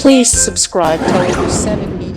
Please subscribe Telugu 7 Media.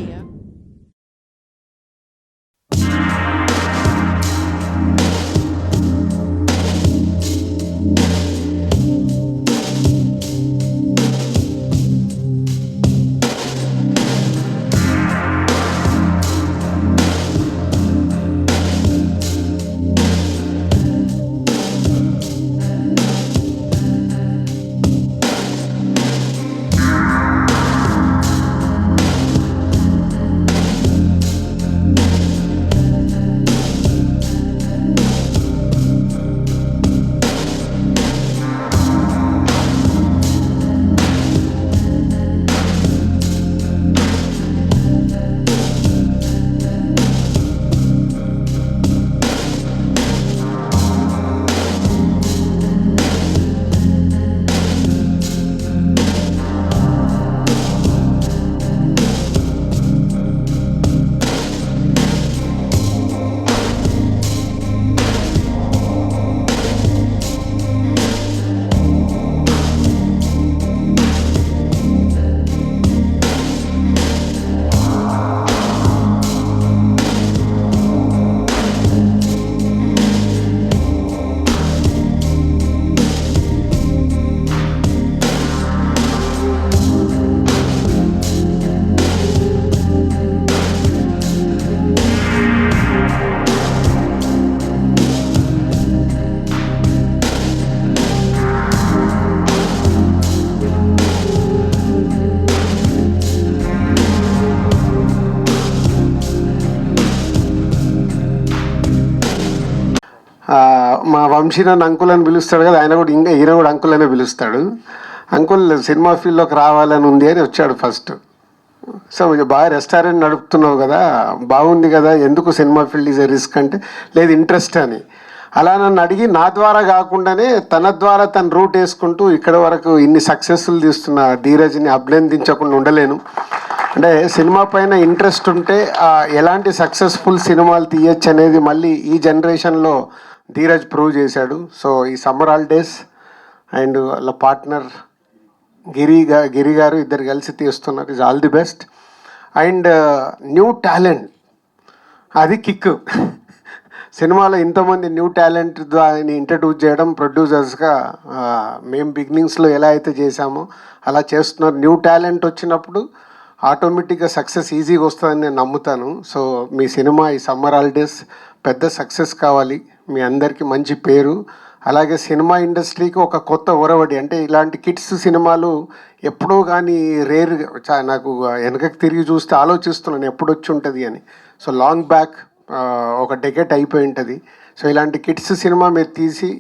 మా వంశీ నన్ను uncle అని పిలుస్తాడు కదా, ఆయన కూడా ఇంకా ఈయన కూడా అంకుల్ అనే పిలుస్తాడు. అంకుల్ సినిమా ఫీల్డ్లోకి రావాలని ఉంది అని వచ్చాడు ఫస్ట్. సో బాగా రెస్టారెంట్ నడుపుతున్నావు కదా, బాగుంది కదా, ఎందుకు cinema field is a risk అంటే లేదు ఇంట్రెస్ట్ అని. అలా నన్ను అడిగి నా ద్వారా కాకుండానే తన ద్వారా తన రూట్ వేసుకుంటూ ఇక్కడ వరకు ఇన్ని సక్సెస్ఫుల్ తీస్తున్న ధీరజ్ని అభినందించకుండా ఉండలేను. అంటే సినిమా పైన ఇంట్రెస్ట్ ఉంటే ఎలాంటి సక్సెస్ఫుల్ సినిమాలు తీయచ్చు అనేది మళ్ళీ ఈ జనరేషన్లో ధీరజ్ ప్రూవ్ చేశాడు. సో ఈ సమ్మర్ హాలిడేస్ అండ్ వాళ్ళ పార్ట్నర్ గిరి గారు ఇద్దరు కలిసి తీస్తున్నారు. Is all the best. And new talent అది కిక్. సినిమాలో ఇంతమంది న్యూ టాలెంట్ ద్వారా ఇంట్రడ్యూస్ చేయడం ప్రొడ్యూసర్స్గా మేము బిగినింగ్స్లో ఎలా అయితే చేశామో అలా చేస్తున్నారు. న్యూ టాలెంట్ వచ్చినప్పుడు ఆటోమేటిక్గా సక్సెస్ ఈజీగా వస్తుందని నేను నమ్ముతాను. సో మీ సినిమా ఈ సమ్మర్ హాలిడేస్ పెద్ద సక్సెస్ కావాలి, మీ అందరికీ మంచి పేరు, అలాగే సినిమా ఇండస్ట్రీకి ఒక కొత్త ఒరవడి. అంటే ఇలాంటి కిడ్స్ సినిమాలు ఎప్పుడో కానీ రేర్, నాకు వెనకకి తిరిగి చూస్తే ఆలోచిస్తున్నాను ఎప్పుడు వచ్చి ఉంటుంది అని. సో లాంగ్ బ్యాక్ ఒక డెకెట్ అయిపోయి ఉంటుంది. సో ఇలాంటి కిడ్స్ సినిమా మీరు తీసి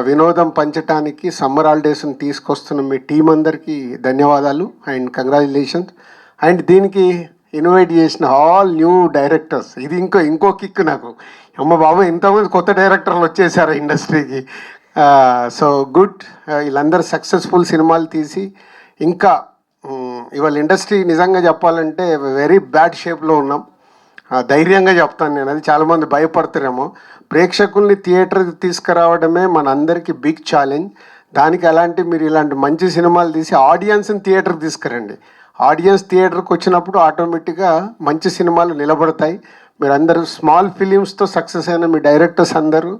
వినోదం పంచడానికి సమ్మర్ హాలిడేస్ని తీసుకొస్తున్న మీ టీం అందరికీ ధన్యవాదాలు అండ్ కంగ్రాచులేషన్స్. అండ్ దీనికి ఇన్వైట్ చేసిన ఆల్ న్యూ డైరెక్టర్స్, ఇది ఇంకో కిక్ నాకు. అమ్మ బాబు ఇంతమంది కొత్త డైరెక్టర్లు వచ్చేసారు ఇండస్ట్రీకి. సో గుడ్, వీళ్ళందరూ సక్సెస్ఫుల్ సినిమాలు తీసి ఇంకా ఇవాళ ఇండస్ట్రీ నిజంగా చెప్పాలంటే వెరీ బ్యాడ్ షేప్లో ఉన్నాం. ధైర్యంగా చెప్తాను నేను, అది చాలామంది భయపడతారేమో. ప్రేక్షకుల్ని థియేటర్కి తీసుకురావడమే మన అందరికీ బిగ్ ఛాలెంజ్. దానికి మీరు ఇలాంటి మంచి సినిమాలు తీసి ఆడియన్స్ని థియేటర్కి తీసుకురండి. ఆడియన్స్ థియేటర్కి వచ్చినప్పుడు ఆటోమేటిక్గా మంచి సినిమాలు నిలబడతాయి. మీరందరూ స్మాల్ ఫిలిమ్స్తో సక్సెస్ అయిన మీ డైరెక్టర్స్ అందరూ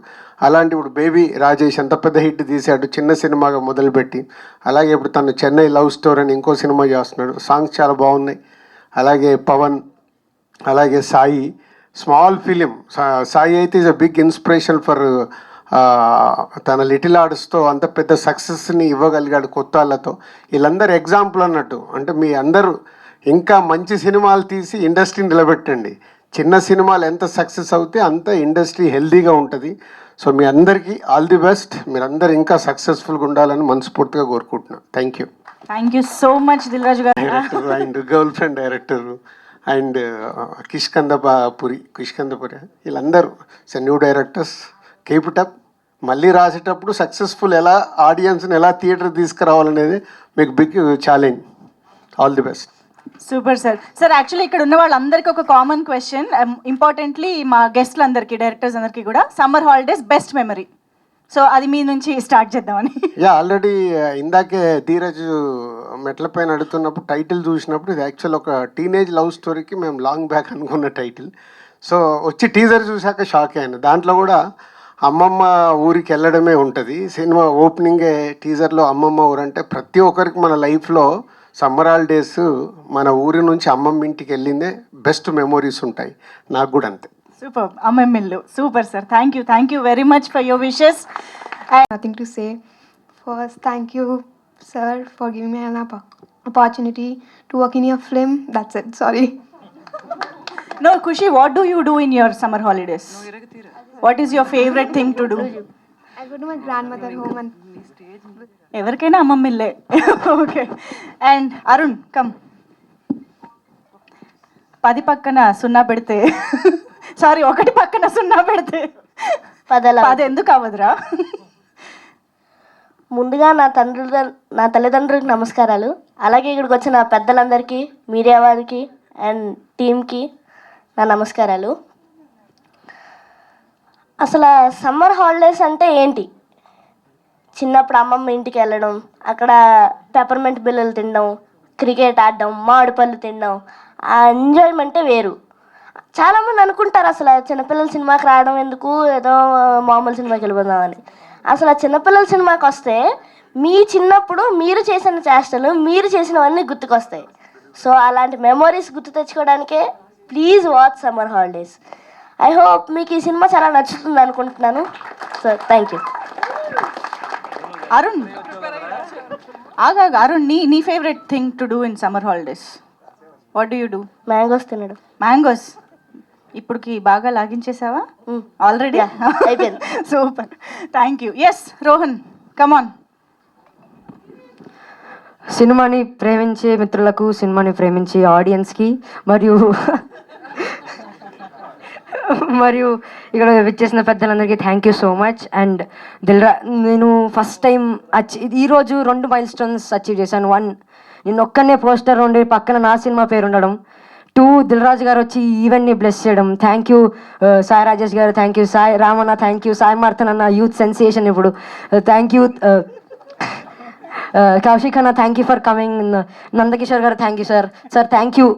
అలాంటి, ఇప్పుడు బేబీ రాజేష్ ఎంత పెద్ద హిట్ తీశాడు చిన్న సినిమాగా మొదలుపెట్టి. అలాగే ఇప్పుడు తను చెన్నై లవ్ స్టోరీ అని ఇంకో సినిమా చేస్తున్నాడు, సాంగ్స్ చాలా బాగున్నాయి. అలాగే పవన్, అలాగే సాయి, స్మాల్ ఫిలిం. సాయి అయితే is a big inspiration for తన లిటిల్ ఆర్ట్స్తో అంత పెద్ద సక్సెస్ని ఇవ్వగలిగాడు కొత్త వాళ్ళతో. వీళ్ళందరూ ఎగ్జాంపుల్ అన్నట్టు. అంటే మీ అందరూ ఇంకా మంచి సినిమాలు తీసి ఇండస్ట్రీని నిలబెట్టండి. చిన్న సినిమాలు ఎంత సక్సెస్ అవుతే అంత ఇండస్ట్రీ హెల్దీగా ఉంటుంది. సో మీ అందరికీ ఆల్ ది బెస్ట్. మీరందరూ ఇంకా సక్సెస్ఫుల్గా ఉండాలని మనస్ఫూర్తిగా కోరుకుంటున్నాను. Thank you so much Dil Raju గారు. Director and girlfriend director and Kishkindhapuri వీళ్ళందరూ new directors. Keep it up. మళ్ళీ రాసేటప్పుడు సక్సెస్ఫుల్ ఎలా ఆడియన్స్ని ఎలా థియేటర్ తీసుకురావాలనేది మీకు big challenge. All the best. Super sir. Actually ఇక్కడ ఉన్న వాళ్ళందరికీ ఒక కామన్ క్వశ్చన్, ఇంపార్టెంట్లీ మా గెస్ట్లందరికీ, డైరెక్టర్స్ అందరికీ కూడా, summer holidays best memory. So అది మీ నుంచి స్టార్ట్ చేద్దామని. యా ఆల్రెడీ ఇందాకే ధీరజ్ మెట్ల పైన అడుగుతున్నప్పుడు టైటిల్ చూసినప్పుడు ఇది యాక్చువల్ ఒక టీనేజ్ లవ్ స్టోరీకి మేము లాంగ్ బ్యాక్ అనుకున్న టైటిల్. సో వచ్చి టీజర్ చూశాక షాక్ అయ్యాను. దాంట్లో కూడా అమ్మమ్మ ఊరికి వెళ్ళడమే ఉంటుంది. సినిమా ఓపెనింగే టీజర్లో అమ్మమ్మ ఊరు అంటే ప్రతి ఒక్కరికి మన లైఫ్లో సమ్మర్ హాలిడేస్ మన ఊరి నుంచి అమ్మమ్మ ఇంటికి వెళ్ళిందే బెస్ట్ మెమోరీస్ ఉంటాయి. నాకు కూడా అంతే. సూపర్ అమ్మమ్మిల్లు super sir. Thank you very much for your wishes. Nothing to say. First, thank you, sir, for giving me an opportunity to work in your film. That's it. Sorry. No, Kushi, what do you do in your summer holidays? What is your favorite thing to do? I go to my grandmother home and ఎవరికైనా అమ్మమ్మిల్లే. Okay. And Arun come. 10 పక్కన 0 పెడితే sorry 1 పక్కన 0 పెడితే 10 ఎందుకు అవ్వదురా? ముందుగా నా తల్లిదండ్రులకు నమస్కారాలు. అలాగే ఇక్కడికి వచ్చిన పెద్దలందరికీ, మీడియా వారికి అండ్ టీమ్కి నా నమస్కారాలు. అసలు సమ్మర్ హాలిడేస్ అంటే ఏంటి? చిన్నప్పుడు అమ్మమ్మ ఇంటికి వెళ్ళడం, అక్కడ పెప్పర్మెంట్ బిల్లలు తినడం, క్రికెట్ ఆడడం, మామిడి పళ్ళు తినడం, ఆ ఎంజాయ్మెంటే వేరు. చాలామంది అనుకుంటారు అసలు చిన్నపిల్లల సినిమాకి రావడం ఎందుకు, ఏదో మామూలు సినిమాకి వెళ్ళిపోదామని. అసలు ఆ చిన్నపిల్లల సినిమాకి వస్తే మీ చిన్నప్పుడు మీరు చేసిన చేష్టలు, మీరు చేసినవన్నీ గుర్తుకొస్తాయి. సో అలాంటి మెమోరీస్ గుర్తు తెచ్చుకోవడానికే please watch summer holidays. I hope మీకు ఈ సినిమా చాలా నచ్చుతుంది అనుకుంటున్నాను. So thank you. Arun Arun నీ favourite thing to do in summer holidays? What do you do? Mangoes తినడం. మ్యాంగోస్ ఇప్పటికి బాగా లాగించేసావా ఆల్రెడీ? అయిపోయింది. Super. Thank you. Yes Rohan come on. సినిమాని ప్రేమించే మిత్రులకు, సినిమాని ప్రేమించే ఆడియన్స్కి మరియు ఇక్కడ విచ్చేసిన పెద్దలందరికీ thank you so much. And నేను ఫస్ట్ టైం ఈరోజు 2 మైల్ స్టోన్స్ అచీవ్ చేశాను. 1, నేను ఒక్కనే పోస్టర్ ఉండి పక్కన నా సినిమా పేరు ఉండడం. 2, దిల్ రాజు గారు వచ్చి ఈ ఈవెంట్ని బ్లెస్ చేయడం. థ్యాంక్ యూ సాయి రాజేష్ గారు, thank you Sai Ramanna, thank you Sai Marthand అన్న, యూత్ సెన్సేషన్ ఇప్పుడు. థ్యాంక్ యూ కౌశిక్ అన్న, thank you for coming. Nandakishore గారు thank you sir. Thank you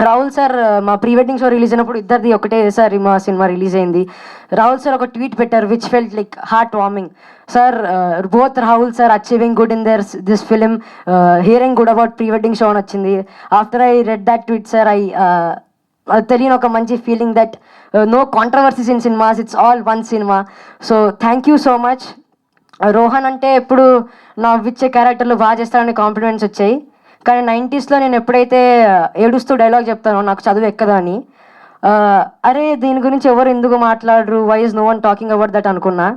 Rahul sir. మా ప్రీ వెడ్డింగ్ షో రిలీజ్ అయినప్పుడు ఇద్దరిది ఒకటేసారి మా సినిమా రిలీజ్ అయింది. రాహుల్ సార్ ఒక ట్వీట్ పెట్టారు which felt like heart warming. Sir both Rahul sir achieving good in this film, hearing good about pre wedding show అని వచ్చింది. After I read that tweet sir, తెలియని ఒక మంచి feeling that no controversies in cinemas, it's all one cinema. So thank you so much. Rohan అంటే ఎప్పుడు నవ్విచ్చే క్యారెక్టర్లు బాగా చేస్తారని కాంప్లిమెంట్స్ వచ్చాయి. కానీ 90sలో నేను ఎప్పుడైతే ఏడుస్తూ డైలాగ్ చెప్తానో నాకు చదువు ఎక్కదా అని, అరే దీని గురించి ఎవరు ఎందుకు మాట్లాడరు, why is no one talking about that అనుకున్నా.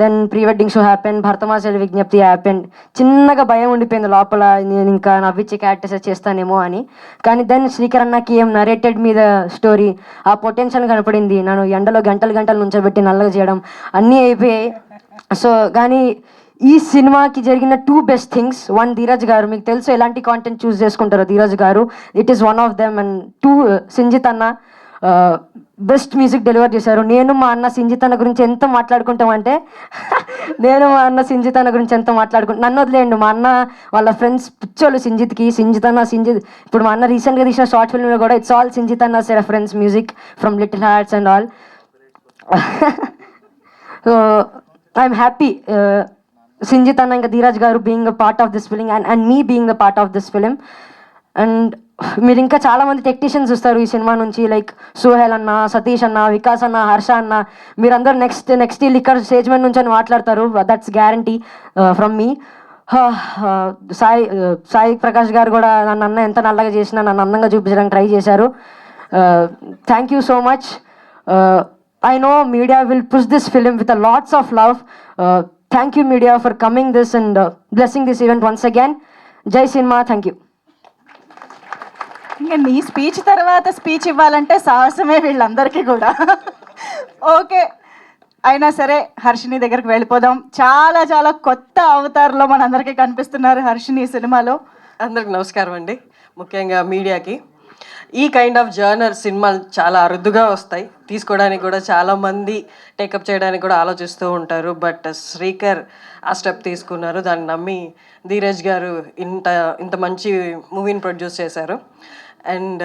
Then pre wedding show happen, భరతమాసలి విజ్ఞప్తి హ్యాపెన్. చిన్నగా భయం ఉండిపోయింది లోపల, నేను ఇంకా నవ్విచ్చే క్యారెక్టర్స్ చేస్తానేమో అని. కానీ దెన్ శ్రీకర్ అన్నకి ఏం నరేటెడ్ మీద స్టోరీ, ఆ పొటెన్షియల్ కనపడింది. నన్ను ఎండలో గంటలు నుంచోబెట్టి నల్లగా చేయడం అన్నీ అయిపోయాయి. సో కానీ ఈ సినిమాకి జరిగిన 2 బెస్ట్ థింగ్స్. 1, ధీరజ్ గారు, మీకు తెలుసు ఎలాంటి కాంటెంట్ చూస్ చేసుకుంటారో ధీరజ్ గారు, it is one of them. And 2, Sinjith అన్న బెస్ట్ మ్యూజిక్ డెలివర్ చేశారు. నేను మా అన్న సింజిత్ అన్న గురించి ఎంత మాట్లాడుకుంటామంటే నన్ను వదిలేయండి, మా అన్న వాళ్ళ ఫ్రెండ్స్ పిచ్చోళ్ళు సింజిత్ ఇప్పుడు మా అన్న రీసెంట్గా తీసిన షార్ట్ ఫిల్మ్లో కూడా ఇట్స్ ఆల్ సింజిత్ అన్న reference music from little hearts and all. So I'm happy Sinjith అన్న ఇంకా ధీరజ్ గారు being a part of this film and me being a part of this film. And మీరు ఇంకా చాలామంది టెక్నీషియన్స్ వస్తారు ఈ సినిమా నుంచి, లైక్ సుహేల్ అన్న, సతీష్ అన్న, వికాస్ అన్న, హర్ష అన్న. మీరందరూ నెక్స్ట్ ఇక్కడ స్టేజ్ మీద నుంచి అని మాట్లాడతారు, దట్స్ గ్యారంటీ ఫ్రమ్ మీ. సాయి ప్రకాష్ గారు కూడా నన్ను అన్న ఎంత నల్లగా చేసినా నన్ను అందంగా చూపించడానికి ట్రై చేశారు. Thank you so much. I know media will push this film with a lots of love. Thank you media for coming this and blessing this event once again. Jai Cinema, thank you. ఇంకా నీ speech తర్వాత speech ఇవ్వాలంటే సాహసమే వీళ్ళందరికీ కూడా. Okay, అయినా సరే హర్షిని దగ్గరికి వెళ్ళిపోదాం. చాలా చాలా కొత్త అవతారంలో మనందరికీ కనిపిస్తున్నారు హర్షిని సినిమాలో. అందరికి నమస్కారం అండి, ముఖ్యంగా మీడియాకి. ఈ కైండ్ ఆఫ్ జర్నర్ సినిమాలు చాలా అరుదుగా వస్తాయి, తీసుకోవడానికి కూడా చాలామంది టేకప్ చేయడానికి కూడా ఆలోచిస్తూ ఉంటారు. బట్ శ్రీకర్ ఆ స్టెప్ తీసుకున్నారు, దాన్ని నమ్మి ధీరజ్ గారు ఇంత మంచి మూవీని ప్రొడ్యూస్ చేశారు. And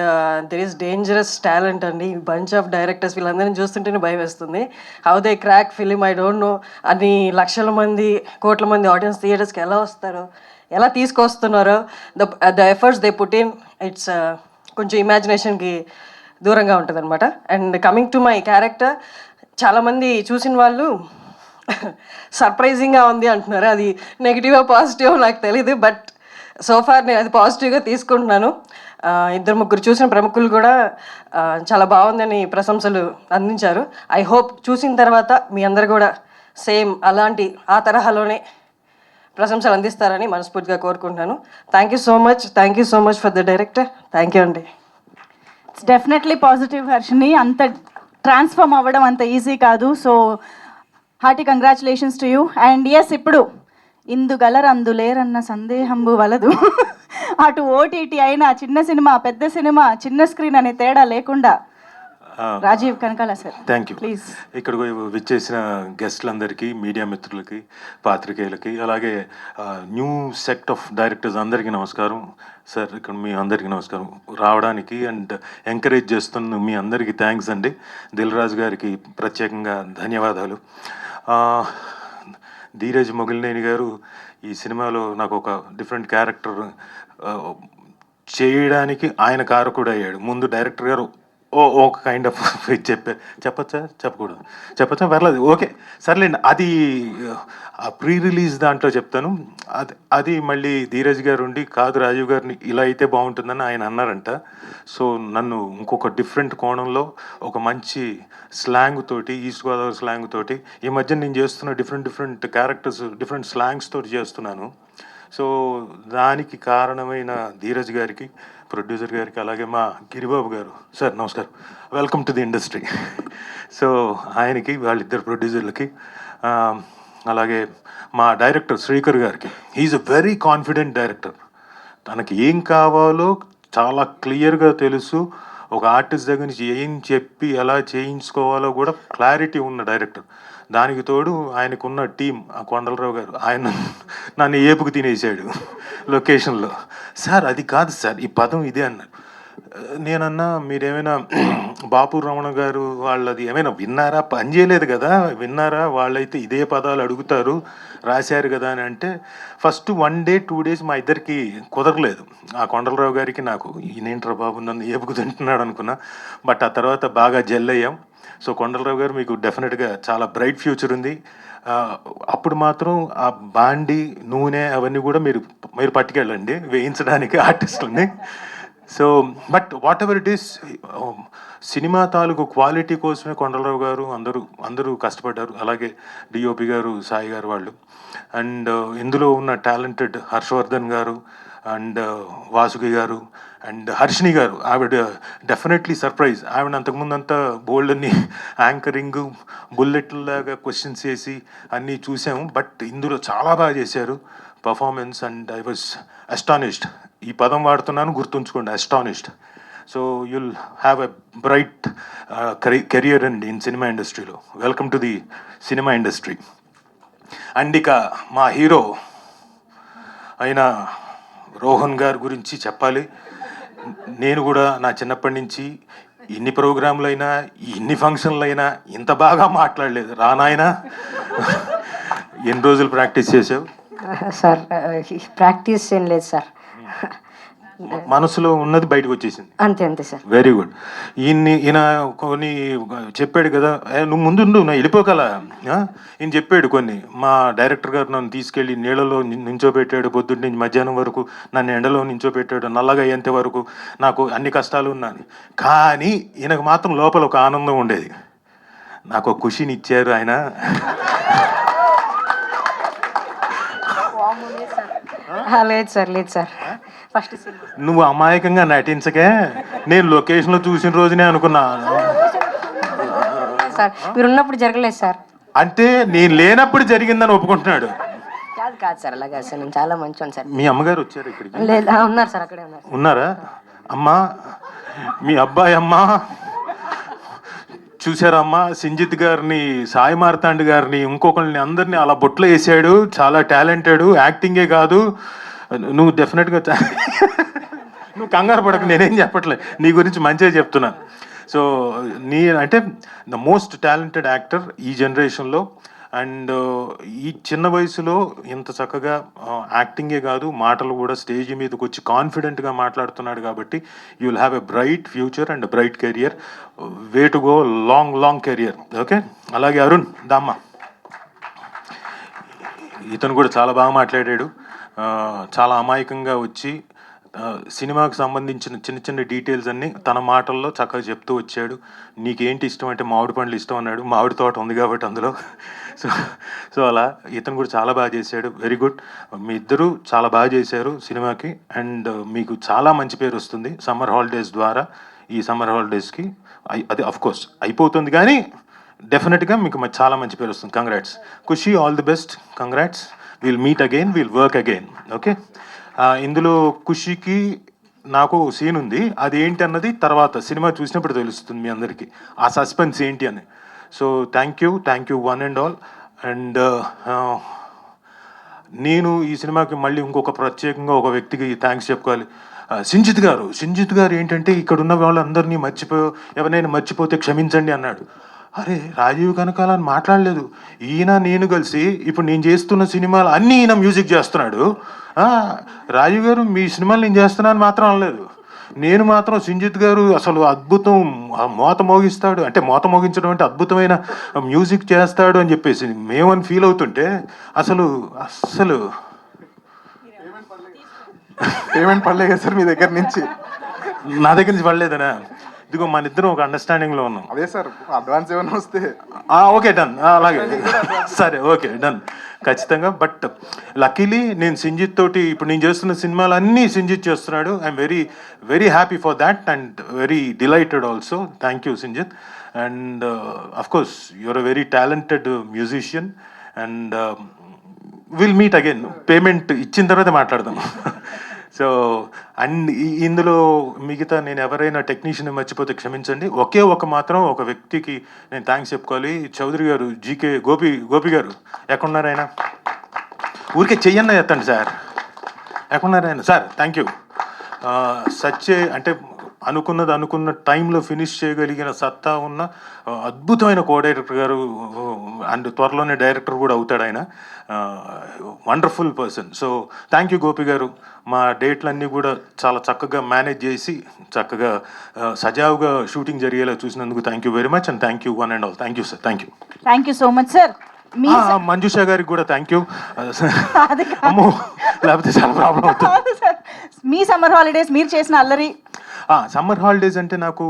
there is dangerous talent అండి, బంచ్ ఆఫ్ డైరెక్టర్స్ వీళ్ళందరినీ చూస్తుంటేనే భయం వేస్తుంది. How they crack film I don't no. అన్ని లక్షల మంది, కోట్ల మంది ఆడియన్స్ థియేటర్స్కి ఎలా వస్తారో, ఎలా తీసుకొస్తున్నారో, the efforts they put in, it's కొంచెం ఇమాజినేషన్కి దూరంగా ఉంటుంది అనమాట. And coming to my character, చాలామంది చూసిన వాళ్ళు సర్ప్రైజింగ్గా ఉంది అంటున్నారు. అది నెగిటివా పాజిటివ్ నాకు తెలీదు, బట్ సోఫార్ నేను అది పాజిటివ్గా తీసుకుంటున్నాను. 2-3 చూసిన ప్రముఖులు కూడా చాలా బాగుందని ప్రశంసలు అందించారు. ఐ హోప్ చూసిన తర్వాత మీ అందరు కూడా సేమ్ అలాంటి ఆ తరహాలోనే ప్రశంసలు అందిస్తారని మనస్ఫూర్తిగా కోరుకుంటున్నాను. Thank you so much for the director. Thank you అండి. It's definitely positive Harshini. అంత ట్రాన్స్ఫార్మ్ అవ్వడం అంత ఈజీ కాదు. So hearty congratulations to you. And yes, ఇప్పుడు ఇందుగలరందు లేరన్న సందేహంబు వలదు. అటు ఓటీటీ అయినా, చిన్న సినిమా పెద్ద సినిమా, చిన్న స్క్రీన్ అనే తేడా లేకుండా Rajiv Kanakala sir, thank you. Please. ఇక్కడ విచ్చేసిన గెస్ట్లందరికీ, మీడియా మిత్రులకి, పాత్రికేయులకి, అలాగే న్యూ సెక్ట్ ఆఫ్ డైరెక్టర్స్ అందరికీ నమస్కారం. సార్, ఇక్కడ మీ అందరికీ నమస్కారం. రావడానికి అండ్ ఎంకరేజ్ చేస్తున్న మీ అందరికీ థ్యాంక్స్ అండి. దిల్ రాజు గారికి ప్రత్యేకంగా ధన్యవాదాలు. ధీరజ్ మొగిలినేని గారు ఈ సినిమాలో నాకు ఒక డిఫరెంట్ క్యారెక్టర్ చేయడానికి ఆయన కారకుడు అయ్యాడు. ముందు డైరెక్టర్ గారు ఒక కైండ్ ఆఫ్ చెప్పచ్చా పర్లేదు, ఓకే సర్లేండి. అది ప్రీ రిలీజ్ దాంట్లో చెప్తాను. అది మళ్ళీ ధీరజ్ గారు ఉండి, కాదు రాజీవ్ గారిని ఇలా అయితే బాగుంటుందని ఆయన అన్నారంట. సో నన్ను ఇంకొక డిఫరెంట్ కోణంలో, ఒక మంచి స్లాంగ్ తోటి, ఈస్ట్ గోదావరి స్లాంగ్ తోటి, ఈ మధ్య నేను చేస్తున్న డిఫరెంట్ క్యారెక్టర్స్, డిఫరెంట్ స్లాంగ్స్ తోటి చేస్తున్నాను. సో దానికి కారణమైన ధీరజ్ గారికి, ప్రొడ్యూసర్ గారికి, అలాగే మా గిరిబాబు గారు, సార్ నమస్కారం, welcome to the industry. So ఆయనకి, వాళ్ళిద్దరు ప్రొడ్యూసర్లకి, అలాగే మా డైరెక్టర్ శ్రీకర్ గారికి. He's a very confident director. తనకి ఏం కావాలో చాలా క్లియర్గా తెలుసు. ఒక ఆర్టిస్ట్ దగ్గర నుంచి ఏం చెప్పి ఎలా చేయించుకోవాలో కూడా క్లారిటీ ఉన్న డైరెక్టర్. దానికి తోడు ఆయనకున్న టీం, ఆ కొండలరావు గారు, ఆయన నన్ను ఏపుకు తినేసాడు లొకేషన్లో. సార్ అది కాదు సార్, ఈ పదం ఇదే అన్నారు. నేనన్నా, మీరేమైనా బాపు రమణ గారు వాళ్ళది ఏమైనా విన్నారా? పని చేయలేదు కదా, విన్నారా? వాళ్ళైతే ఇదే పదాలు అడుగుతారు, రాశారు కదా అని అంటే, ఫస్ట్ 1 day 2 days మా ఇద్దరికి కుదరలేదు. ఆ కొండలరావు గారికి నాకు, ఈయనేంట్రా బాబు నన్ను ఏపుకు తింటున్నాడు అనుకున్నా. బట్ ఆ తర్వాత బాగా జెల్ అయ్యాం. సో కొండలరావు గారు, మీకు డెఫినెట్గా చాలా బ్రైట్ ఫ్యూచర్ ఉంది. అప్పుడు మాత్రం ఆ బాండి, నూనె అవన్నీ కూడా మీరు పట్టుకెళ్ళండి వేయించడానికి ఆర్టిస్టులని. So but whatever it is, cinema తాలూకు క్వాలిటీ కోసమే కొండలరావు గారు అందరూ కష్టపడ్డారు. అలాగే డిఓపి గారు, సాయి గారు వాళ్ళు. అండ్ ఇందులో ఉన్న టాలెంటెడ్ హర్షవర్ధన్ గారు అండ్ వాసుకి గారు అండ్ హర్షిని గారు, ఆవిడ డెఫినెట్లీ సర్ప్రైజ్. ఆవిడ అంతకుముందంతా బోల్డ్ అన్ని యాంకరింగ్, బుల్లెట్లాగా క్వశ్చన్స్ వేసి అన్నీ చూసాము. బట్ ఇందులో చాలా బాగా చేశారు performance. And I was astonished. ఈ పదం వాడుతున్నాను, గుర్తుంచుకోండి, astonished. So you'll have a bright career and in cinema ఇండస్ట్రీలో. Welcome to the cinema industry. And ఇక మా హీరో అయిన రోహన్ గారి గురించి చెప్పాలి. నేను కూడా నా చిన్నప్పటి నుంచి ఎన్ని ప్రోగ్రాంలు అయినా, ఎన్ని ఫంక్షన్లు అయినా ఇంత బాగా మాట్లాడలేదు. రానాయనా, ఎన్ని రోజులు ప్రాక్టీస్ చేసావు? సార్ ప్రాక్టీస్ ఏం లేదు సార్, మనసులో ఉన్నది బయటకు వచ్చేసింది. అంతే సార్. Very good. ఈయన కొన్ని చెప్పాడు కదా, నువ్వు ముందు నువ్వు వెళ్ళిపోగల. ఈయన చెప్పాడు కొన్ని. మా డైరెక్టర్ గారు నన్ను తీసుకెళ్ళి నీళ్ళలో నించోబెట్టాడు, పొద్దున్న నుంచి మధ్యాహ్నం వరకు నన్ను ఎండలో నించోబెట్టాడు, నల్లగా అయ్యేంత వరకు నాకు అన్ని కష్టాలు ఉన్నాను. కానీ ఈయనకు మాత్రం లోపల ఒక ఆనందం ఉండేది. నాకు ఒక ఖుషిని ఇచ్చారు ఆయన. లేదు సార్ ఫస్ట్ నువ్వు అమాయకంగా నటించకే, నేను లొకేషన్లో చూసిన రోజునే అనుకున్నా. సార్ మీరు ఉన్నప్పుడు జరగలేదు సార్. అంటే నేను లేనప్పుడు జరిగిందని ఒప్పుకుంటున్నాడు. కాదు సార్, అలాగే సార్, నేను చాలా మంచివాడిని సార్. మీ అమ్మగారు వచ్చారు ఇక్కడికి? లేదు, ఉన్నారు సార్, అక్కడే ఉన్నారు. ఉన్నారా? అమ్మా, మీ అబ్బాయి అమ్మ చూసారమ్మా, సింజిత్ గారిని, సాయి మార్తాండ్ గారిని, ఇంకొకరిని అందరినీ అలా బొట్లో వేసాడు. చాలా టాలెంటెడ్, యాక్టింగే కాదు. నువ్వు డెఫినెట్గా నువ్వు కంగారు పడకు, నేనేం చెప్పట్లే, నీ గురించి మంచిగా చెప్తున్నాను. సో అంటే ద మోస్ట్ టాలెంటెడ్ యాక్టర్ ఈ జనరేషన్లో. అండ్ ఈ చిన్న వయసులో ఇంత చక్కగా యాక్టింగే కాదు, మాటలు కూడా స్టేజ్ మీదకి వచ్చి కాన్ఫిడెంట్గా మాట్లాడుతున్నాడు. కాబట్టి you will have a bright future and bright career. Way to go, long career. Okay, అలాగే అరుణ్ దామ్మ, ఇతను కూడా చాలా బాగా మాట్లాడాడు. చాలా అమాయకంగా వచ్చి సినిమాకి సంబంధించిన చిన్న డీటెయిల్స్ అన్నీ తన మాటల్లో చక్కగా చెప్తూ వచ్చాడు. నీకేంటి ఇష్టం అంటే మామిడి పండ్లు ఇష్టం అన్నాడు. మామిడి తోట ఉంది కాబట్టి అందులో. సో అలా ఇతను కూడా చాలా బాగా చేశాడు. Very good. మీ ఇద్దరు చాలా బాగా చేశారు సినిమాకి. అండ్ మీకు చాలా మంచి పేరు వస్తుంది సమ్మర్ హాలిడేస్ ద్వారా. ఈ సమ్మర్ హాలిడేస్కి అది అఫ్కోర్స్ అయిపోతుంది, కానీ డెఫినెట్గా మీకు చాలా మంచి పేరు వస్తుంది. Congrats Khushi, all the best, congrats. Will meet again, will work again. Okay, ఇందులో ఖుషికి నాకు సీన్ ఉంది, అది ఏంటి అన్నది తర్వాత సినిమా చూసినప్పుడు తెలుస్తుంది మీ అందరికీ, ఆ సస్పెన్స్ ఏంటి అని. So thank you one and all. And నేను ఈ సినిమాకి మళ్ళీ ఇంకొక ప్రత్యేకంగా ఒక వ్యక్తికి థ్యాంక్స్ చెప్పుకోవాలి. సింజిత్ గారు ఏంటంటే ఇక్కడ ఉన్న వాళ్ళందరినీ ఎవరైనా మర్చిపోతే క్షమించండి అన్నాడు. అరే, రాజీవ్ కనకాల అని మాట్లాడలేదు. ఈయన నేను కలిసి ఇప్పుడు నేను చేస్తున్న సినిమాలు అన్నీ ఈయన మ్యూజిక్ చేస్తున్నాడు. రాజీవ్ గారు మీ సినిమాలు నేను చేస్తున్నాను మాత్రం అనలేదు. నేను మాత్రం సింజిత్ గారు అసలు అద్భుతం, మోత మోగిస్తాడు అంటే, మోత మోగించడం అంటే అద్భుతమైన మ్యూజిక్ చేస్తాడు అని చెప్పేసి మేమని ఫీల్ అవుతుంటే అసలు పేమెంట్ పడలేదు సార్ మీ దగ్గర నుంచి. నా దగ్గర నుంచి పడలేదనా? ఇదిగో మన ఇద్దరం ఒక అండర్స్టాండింగ్లో ఉన్నాం. అదే సార్, అడ్వాన్స్ ఏమైనా వస్తే ఓకే, డన్. అలాగే సరే, ఓకే, డన్, ఖచ్చితంగా. బట్ లక్కీలీ నేను సింజిత్ తోటి ఇప్పుడు నేను చేస్తున్న సినిమాలు అన్నీ సింజిత్ చేస్తున్నాడు. I'm very happy for that and very delighted also. Thank you Sinjith. And of course you're a very talented musician. And will meet again. Payment ఇచ్చిన తర్వాత మాట్లాడదాం. సో అండ్ ఇందులో మిగతా నేను ఎవరైనా టెక్నీషియన్ మర్చిపోతే క్షమించండి. ఒకే మాత్రం ఒక వ్యక్తికి నేను థ్యాంక్స్ చెప్పుకోవాలి. చౌదరి గారు, జీకే గోపి గారు. ఎక్కడున్నారు ఆయన? ఊరికే చెయ్యన్న ఎత్తండి సార్. ఎక్కడున్నారు ఆయన? Sir thank you. అంటే అనుకున్న టైంలో ఫినిష్ చేయగలిగిన సత్తా ఉన్న అద్భుతమైన కో డైరెక్టర్ గారు. అండ్ త్వరలోనే డైరెక్టర్ కూడా అవుతాడు ఆయన. Wonderful person. So thank you Gopi గారు. మా డేట్లన్నీ కూడా చాలా చక్కగా మేనేజ్ చేసి చక్కగా సజావుగా షూటింగ్ జరిగేలా చూసినందుకు thank you very much. And thank you one and all. Thank you sir. Thank you so much sir. Manjusha గారికి కూడా థ్యాంక్ యూ. అమ్మో, లేకపోతే చాలా ప్రాబ్లం అవుతుంది. మీ సమ్మర్ హాలిడేస్ మీరు చేసిన అల్లరి. సమ్మర్ హాలిడేస్ అంటే నాకు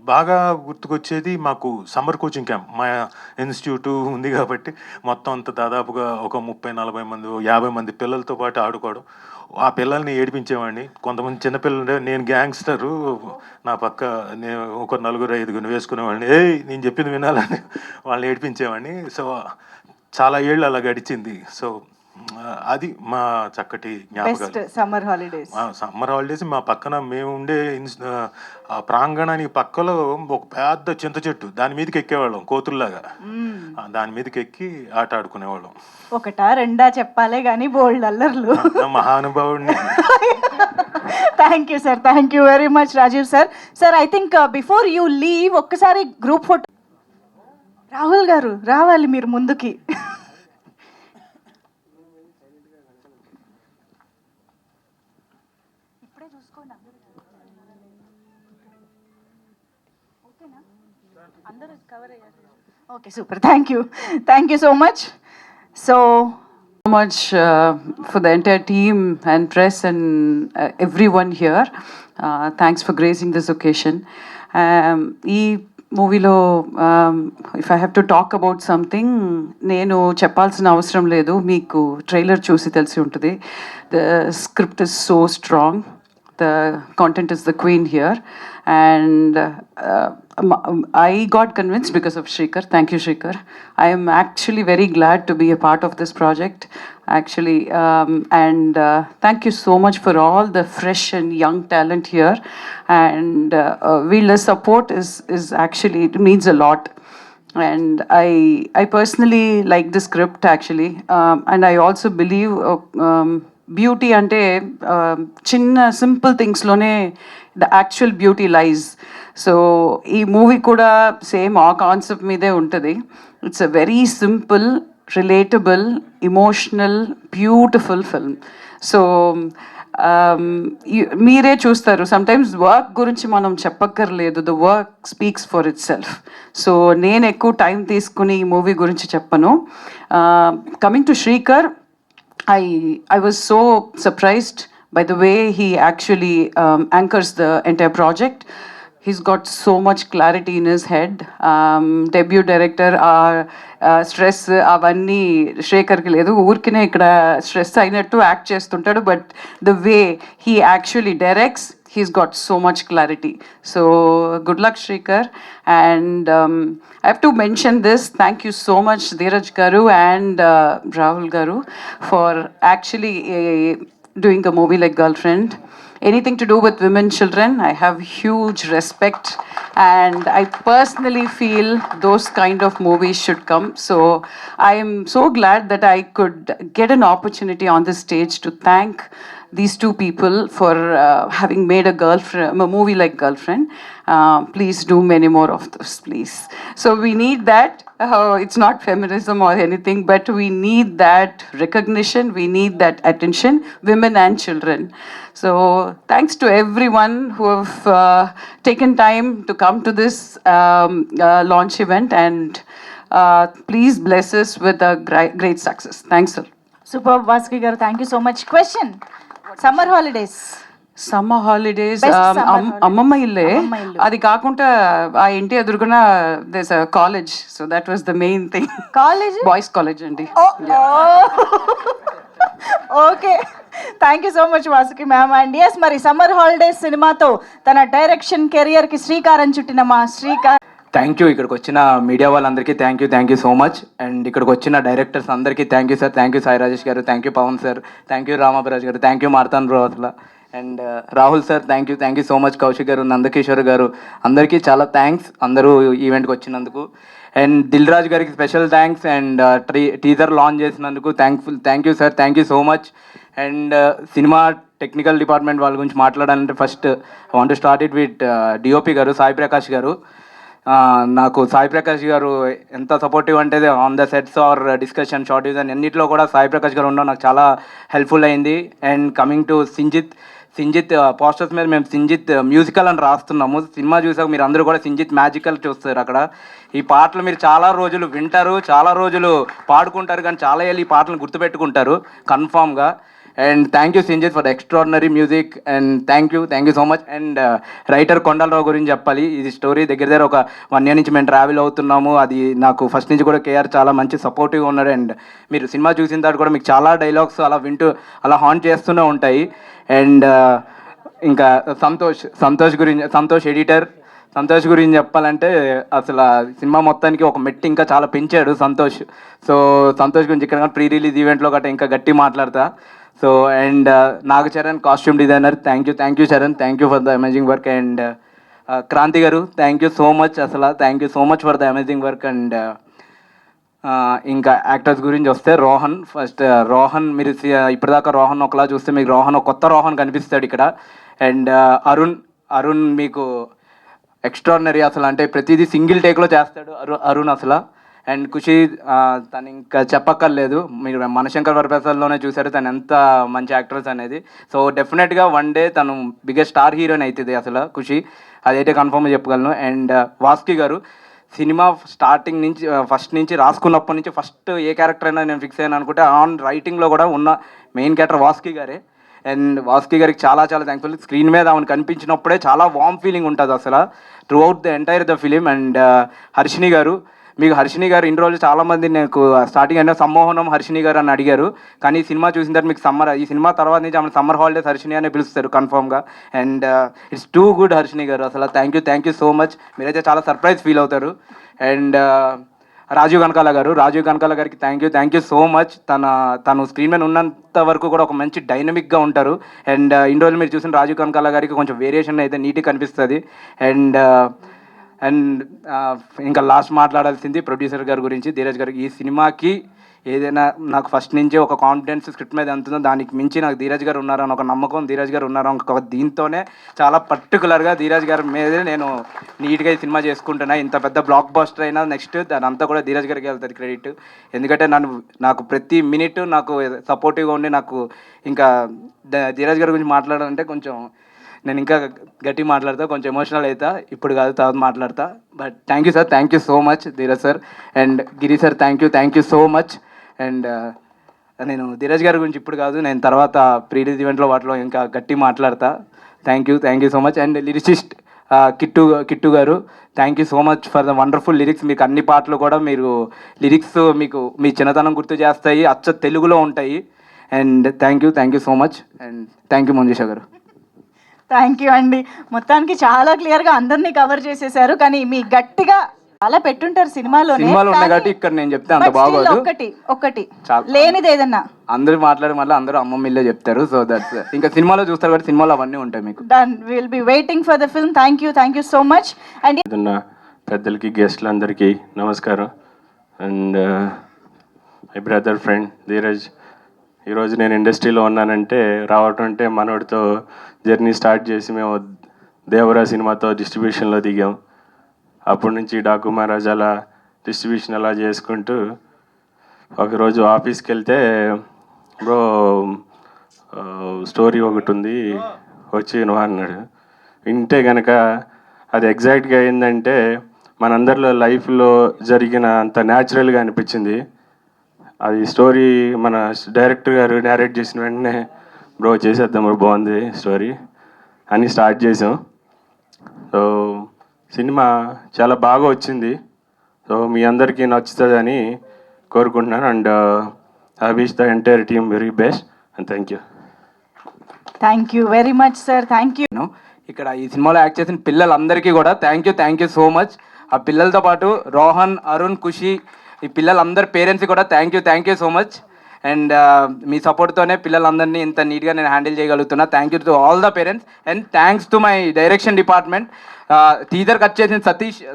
బాగా గుర్తుకొచ్చేది, మాకు సమ్మర్ కోచింగ్ క్యాంప్ మా ఇన్స్టిట్యూట్ ఉంది కాబట్టి మొత్తం అంతా దాదాపుగా ఒక 30-40 మంది 50 మంది పిల్లలతో పాటు ఆడుకోవడం. ఆ పిల్లల్ని ఏడిపించేవాడిని. కొంతమంది చిన్నపిల్లలు, నేను గ్యాంగ్స్టరు, నా పక్క నేను ఒక 4-5 వేసుకునేవాడిని. నేను చెప్పింది వినాలని వాళ్ళని ఏడిపించేవాడిని. సో చాలా ఏళ్ళు అలా గడిచింది. సో అది మా చక్కటి జ్ఞాపకాలు. సమ్మర్ హాలిడేస్ మా పక్కన మేము ఉండే ప్రాంగణానికి పక్కలో ఒక పెద్ద చింత చెట్టు, దాని మీదకి ఎక్కేవాళ్ళం కోతుల్లాగా. దాని మీదకి ఎక్కి ఆట ఆడుకునేవాళ్ళం. ఒకటా రెండా చెప్పాలే కానీ బోల్డ్ అల్లర్లు. మహానుభావుడిని. Thank you sir. Thank you very much Rajiv sir. Sir I think before you leave ఒక్కసారి గ్రూప్ ఫోటో. రాహుల్ గారు రావాలి మీరు ముందుకి. Okay, super. Thank you so much. So much for the entire team and press and everyone here. Thanks for gracing this occasion. ఈ మూవీలో if I have to talk about something, నేను చెప్పాల్సిన అవసరం లేదు, మీకు ట్రైలర్ చూసి తెలిసి ఉంటుంది. The script is so strong, the content is the queen here, and I got convinced because of Shrikar. Thank you, Shrikar. I am actually very glad to be a part of this project, actually, and thank you so much for all the fresh and young talent here, and the support is actually, it means a lot. And I personally like the script actually, and I also believe beauty అంటే చిన్న simple థింగ్స్లోనే the actual beauty lies. So ఈ movie కూడా same ఆ concept మీదే ఉంటుంది. It's a very simple, relatable, emotional, beautiful film. So మీరే చూస్తారు, సమ్టైమ్స్ వర్క్ గురించి మనం చెప్పక్కర్లేదు, the work speaks for itself. So నేను ఎక్కువ టైం తీసుకుని ఈ మూవీ గురించి చెప్పను. Coming to Srikar, I was so surprised by the way he actually anchors the entire project. He's got so much clarity in his head. Debut director, stress avanni Shekharki ledu, urkine ikkada stress ainattu act chestuntadu, but the way he actually directs, he's got so much clarity. So good luck, Shrikar. And I have to mention this, thank you so much Dheeraj garu and Rahul garu for actually doing a movie like Girlfriend. Anything to do with women, children, I have huge respect, and I personally feel those kind of movies should come. So I am so glad that I could get an opportunity on this stage to thank these two people for having made a movie like Girlfriend. Please do many more of those, please. So we need that. It's not feminism or anything, but we need that recognition, we need that attention, women and children. So thanks to everyone who have taken time to come to this launch event, and please bless us with a great success. Thanks, sir. Super Vasuki గారు, thank you so much. Question, summer holidays Best summer holiday. అమ్మమ్మ ఇల్లే. అమ్మమ్మ ఇల్లు. అది కాకుండా ఆ ఇంటి ఎదురుగున దేస్ college, so that was the main thing. College, boys college అండి. Okay, thank you so much Vasuki ma'am. And yes, మరి సమ్మర్ హాలిడేస్ సినిమాతో తన డైరెక్షన్ కెరియర్కి శ్రీకారం చుట్టిన మా శ్రీకాంత్. Thank you. ఇక్కడికి వచ్చిన మీడియా వాళ్ళందరికీ thank you so much. And ఇక్కడికి వచ్చిన డైరెక్టర్స్ అందరికీ thank you sir. Thank you Sai Rajesh గారు, thank you Pavan sir, thank you Ramabhiraj గారు, థ్యాంక్ యూ మార్తాన్ బ్రో అసలు. And Rahul sir thank you so much. Kaushik గారు, నందకిషోర్ గారు, అందరికీ చాలా థ్యాంక్స్ అందరూ ఈవెంట్కి వచ్చినందుకు. అండ్ దిల్ రాజు గారికి special thanks. And teaser launch చేసినందుకు thank you sir, thank you so much. And cinema technical డిపార్ట్మెంట్ వాళ్ళ గురించి మాట్లాడాలంటే first I want to start it with DOP గారు, సాయి ప్రకాష్ గారు. నాకు సాయి ప్రకాష్ గారు ఎంత సపోర్టివ్ అంటే on the sets or discussion, shot design అన్నింటిలో కూడా సాయి ప్రకాష్ గారు ఉండడం నాకు చాలా హెల్ప్ఫుల్ అయింది. And coming to Sinjith posters మీద మేము సింజిత్ మ్యూజికల్ అని రాస్తున్నాము. సినిమా చూసాక మీరు అందరూ కూడా సింజిత్ మ్యాజికల్ చూస్తారు. అక్కడ ఈ పాటలు మీరు చాలా రోజులు వింటారు, చాలా రోజులు పాడుకుంటారు, కానీ చాలా ఏళ్ళు ఈ పాటలను గుర్తుపెట్టుకుంటారు కన్ఫామ్గా. And thank you Sinjith for the extraordinary music. And thank you so much. And writer Kondalarao గురించి చెప్పాలి. ఇది స్టోరీ దగ్గర ఒక 1 year నుంచి మేము ట్రావెల్ అవుతున్నాము. అది నాకు ఫస్ట్ నుంచి కూడా కేఆర్ చాలా మంచి సపోర్టివ్గా ఉన్నాడు. అండ్ మీరు సినిమా చూసిన తర్వాత కూడా మీకు చాలా డైలాగ్స్ అలా వింటూ అలా హాంట్ చేస్తూనే ఉంటాయి. అండ్ ఇంకా సంతోష్ ఎడిటర్, సంతోష్ గురించి చెప్పాలంటే అసలు సినిమా మొత్తానికి ఒక మెట్టి ఇంకా చాలా పెంచాడు సంతోష్. సో సంతోష్ గురించి ఇక్కడ ప్రీ రిలీజ్ ఈవెంట్లో గట్రా ఇంకా గట్టి మాట్లాడతా. So and Naga Charan costume designer, thank you Charan, thank you for the amazing work. And Kranthi గారు థ్యాంక్ యూ సో మచ్, అసలు thank you so much for the amazing work. And ఇంకా యాక్టర్స్ గురించి వస్తే రోహన్ మీరు ఇప్పటిదాకా రోహన్ ఒకలా చూస్తే మీకు ఒక కొత్త రోహన్ కనిపిస్తాడు ఇక్కడ. అండ్ అరుణ్ మీకు ఎక్స్ట్రాడినరీ అసలు, అంటే ప్రతిదీ సింగిల్ టేక్లో చేస్తాడు అరుణ్ అసలు. అండ్ ఖుషి తను ఇంకా చెప్పక్కర్లేదు, మీరు మనశంకర్ వరప్రసాద్లోనే చూశారు తను ఎంత మంచి యాక్ట్రెస్ అనేది. సో డెఫినెట్గా వన్ డే తను బిగ్గెస్ట్ స్టార్ హీరోయిన్ అవుతుంది అసలు ఖుషి, అదైతే కన్ఫర్మ్గా చెప్పగలను. అండ్ వాసుకి గారు సినిమా స్టార్టింగ్ నుంచి ఫస్ట్ నుంచి రాసుకున్నప్పటి నుంచి ఫస్ట్ ఏ క్యారెక్టర్ అయినా నేను ఫిక్స్ అయ్యాను అనుకుంటే ఆన్ రైటింగ్లో కూడా ఉన్న మెయిన్ క్యారెక్టర్ వాసుకి గారే. అండ్ వాసుకి గారికి చాలా థ్యాంక్ఫుల్. స్క్రీన్ మీద ఆమెను కనిపించినప్పుడే చాలా వార్మ్ ఫీలింగ్ ఉంటుంది అసలు through out the entire the film. And Harshini గారు మీకు హర్షిని గారు ఇన్ని రోజులు చాలామంది నాకు స్టార్టింగ్ అయినా సమ్మోహనం హర్షిని గారు అని అడిగారు, కానీ ఈ సినిమా చూసిన తర్వాత మీకు ఈ సినిమా తర్వాత నుంచి ఆమె సమ్మర్ హాలిడేస్ హర్షిని అనే పిలుస్తారు కన్ఫర్మ్గా. And it's too good Harshini గారు, అసలు థ్యాంక్ యూ సో మచ్. మీరైతే చాలా సర్ప్రైజ్ ఫీల్ అవుతారు. అండ్ రాజీవ్ కనకాల గారికి థ్యాంక్ యూ సో మచ్. తను స్క్రీన్ మీద ఉన్నంత వరకు కూడా ఒక మంచి డైనమిక్గా ఉంటారు. అండ్ ఇన్ని రోజులు మీరు చూసిన రాజీవ్ కనకాల గారికి కొంచెం వేరియేషన్ అయితే నీట్గా కనిపిస్తుంది. అండ్ ఇంకా లాస్ట్ మాట్లాడాల్సింది ప్రొడ్యూసర్ గారి గురించి, ధీరజ్ గారికి. ఈ సినిమాకి ఏదైనా నాకు ఫస్ట్ నుంచి ఒక కాన్ఫిడెన్స్ స్క్రిప్ట్ మీద ఉంటుందో దానికి మించి నాకు ధీరజ్ గారు ఉన్నారని ఒక నమ్మకం, ధీరజ్ గారు ఉన్నారని ఒక దీంతోనే చాలా పర్టికులర్గా ధీరజ్ గారి మీదే నేను నీట్గా ఈ సినిమా చేసుకుంటున్నా. ఇంత పెద్ద బ్లాక్ బస్టర్ అయినా నెక్స్ట్ దాని అంతా కూడా ధీరజ్ గారికి వెళ్తుంది క్రెడిట్. ఎందుకంటే నాకు ప్రతి మినిట్ నాకు సపోర్టివ్గా ఉండి నాకు ఇంకా ధీరజ్ గారి గురించి మాట్లాడాలంటే కొంచెం నేను ఇంకా గట్టి మాట్లాడతా, కొంచెం ఎమోషనల్ అవుతా. ఇప్పుడు కాదు, తర్వాత మాట్లాడతా. But thank you sir, thank you so much Dheeraj sir. And Giri sir thank you so much. And నేను ధీరజ్ గారి గురించి ఇప్పుడు కాదు, నేను తర్వాత ప్రీవియస్ ఈవెంట్లో వాటిలో ఇంకా గట్టి మాట్లాడతా. Thank you so much. And lyricist Kittu గారు, thank you so much for the wonderful lyrics. మీకు అన్ని పాటలు కూడా మీరు లిరిక్స్ మీకు మీ చిన్నతనం గుర్తు చేస్తాయి, అచ్చ తెలుగులో ఉంటాయి. And thank you so much. And thank you Manjusha గారు. థ్యాంక్ యూ అండి. మొత్తానికి చాలా క్లియర్గా అందరినీ కవర్ చేసేసారు, కానీ మీ గట్టిగా చాలా పెట్టుంటారు సినిమాలో ఉన్నాయి కాబట్టి ఇక్కడ నేను చెప్తే అంత బాగోదు. ఒక్కటి లేనిది ఏదన్నా అందరూ మాట్లాడి మళ్ళీ అందరూ అమ్మమ్మ ఇల్లే చెప్తారు. సో దట్స్ ఇంకా సినిమాలో చూస్తారు కాబట్టి సినిమాలో అవన్నీ ఉంటాయి మీకు. Done, will be waiting for the film. Thank you so much. And పెద్దలకి గెస్ట్లందరికీ నమస్కారం. And my brother friend Dheeraj, ఈరోజు నేను ఇండస్ట్రీలో ఉన్నానంటే రావటం అంటే మనోడితో జర్నీ స్టార్ట్ చేసి మేము దేవరా సినిమాతో డిస్ట్రిబ్యూషన్లో దిగాం. అప్పటి నుంచి డాకు మహారాజ్ అలా డిస్ట్రిబ్యూషన్ అలా చేసుకుంటూ ఒకరోజు ఆఫీస్కి వెళ్తే బ్రో స్టోరీ ఒకటి ఉంది వచ్చి నువ్వు అన్నాడు. వింటే కనుక అది ఎగ్జాక్ట్గా ఏంటంటే మనందరిలో లైఫ్లో జరిగిన అంత న్యాచురల్గా అనిపించింది. అది స్టోరీ మన డైరెక్టర్ గారు నేరేట్ చేసిన వెంటనే బ్రో చేసేద్దాం బ్రో, బాగుంది స్టోరీ అని స్టార్ట్ చేసాం. సో సినిమా చాలా బాగా వచ్చింది. సో మీ అందరికీ నచ్చుతుందని కోరుకుంటున్నాను. And I wish the entire team very best and thank you very much sir. Thank you. ఇక్కడ ఈ సినిమాలో యాక్ట్ చేసిన పిల్లలందరికీ కూడా థ్యాంక్ యూ సో మచ్. ఆ పిల్లలతో పాటు రోహన్, అరుణ్, ఖుషి, ఈ పిల్లలందరి పేరెంట్స్కి కూడా thank you so much. And మీ సపోర్ట్తోనే పిల్లలందరినీ ఇంత నీట్గా నేను హ్యాండిల్ చేయగలుగుతున్నా. Thank you to all the parents. And thanks to my direction department. Teaser cut చేసిన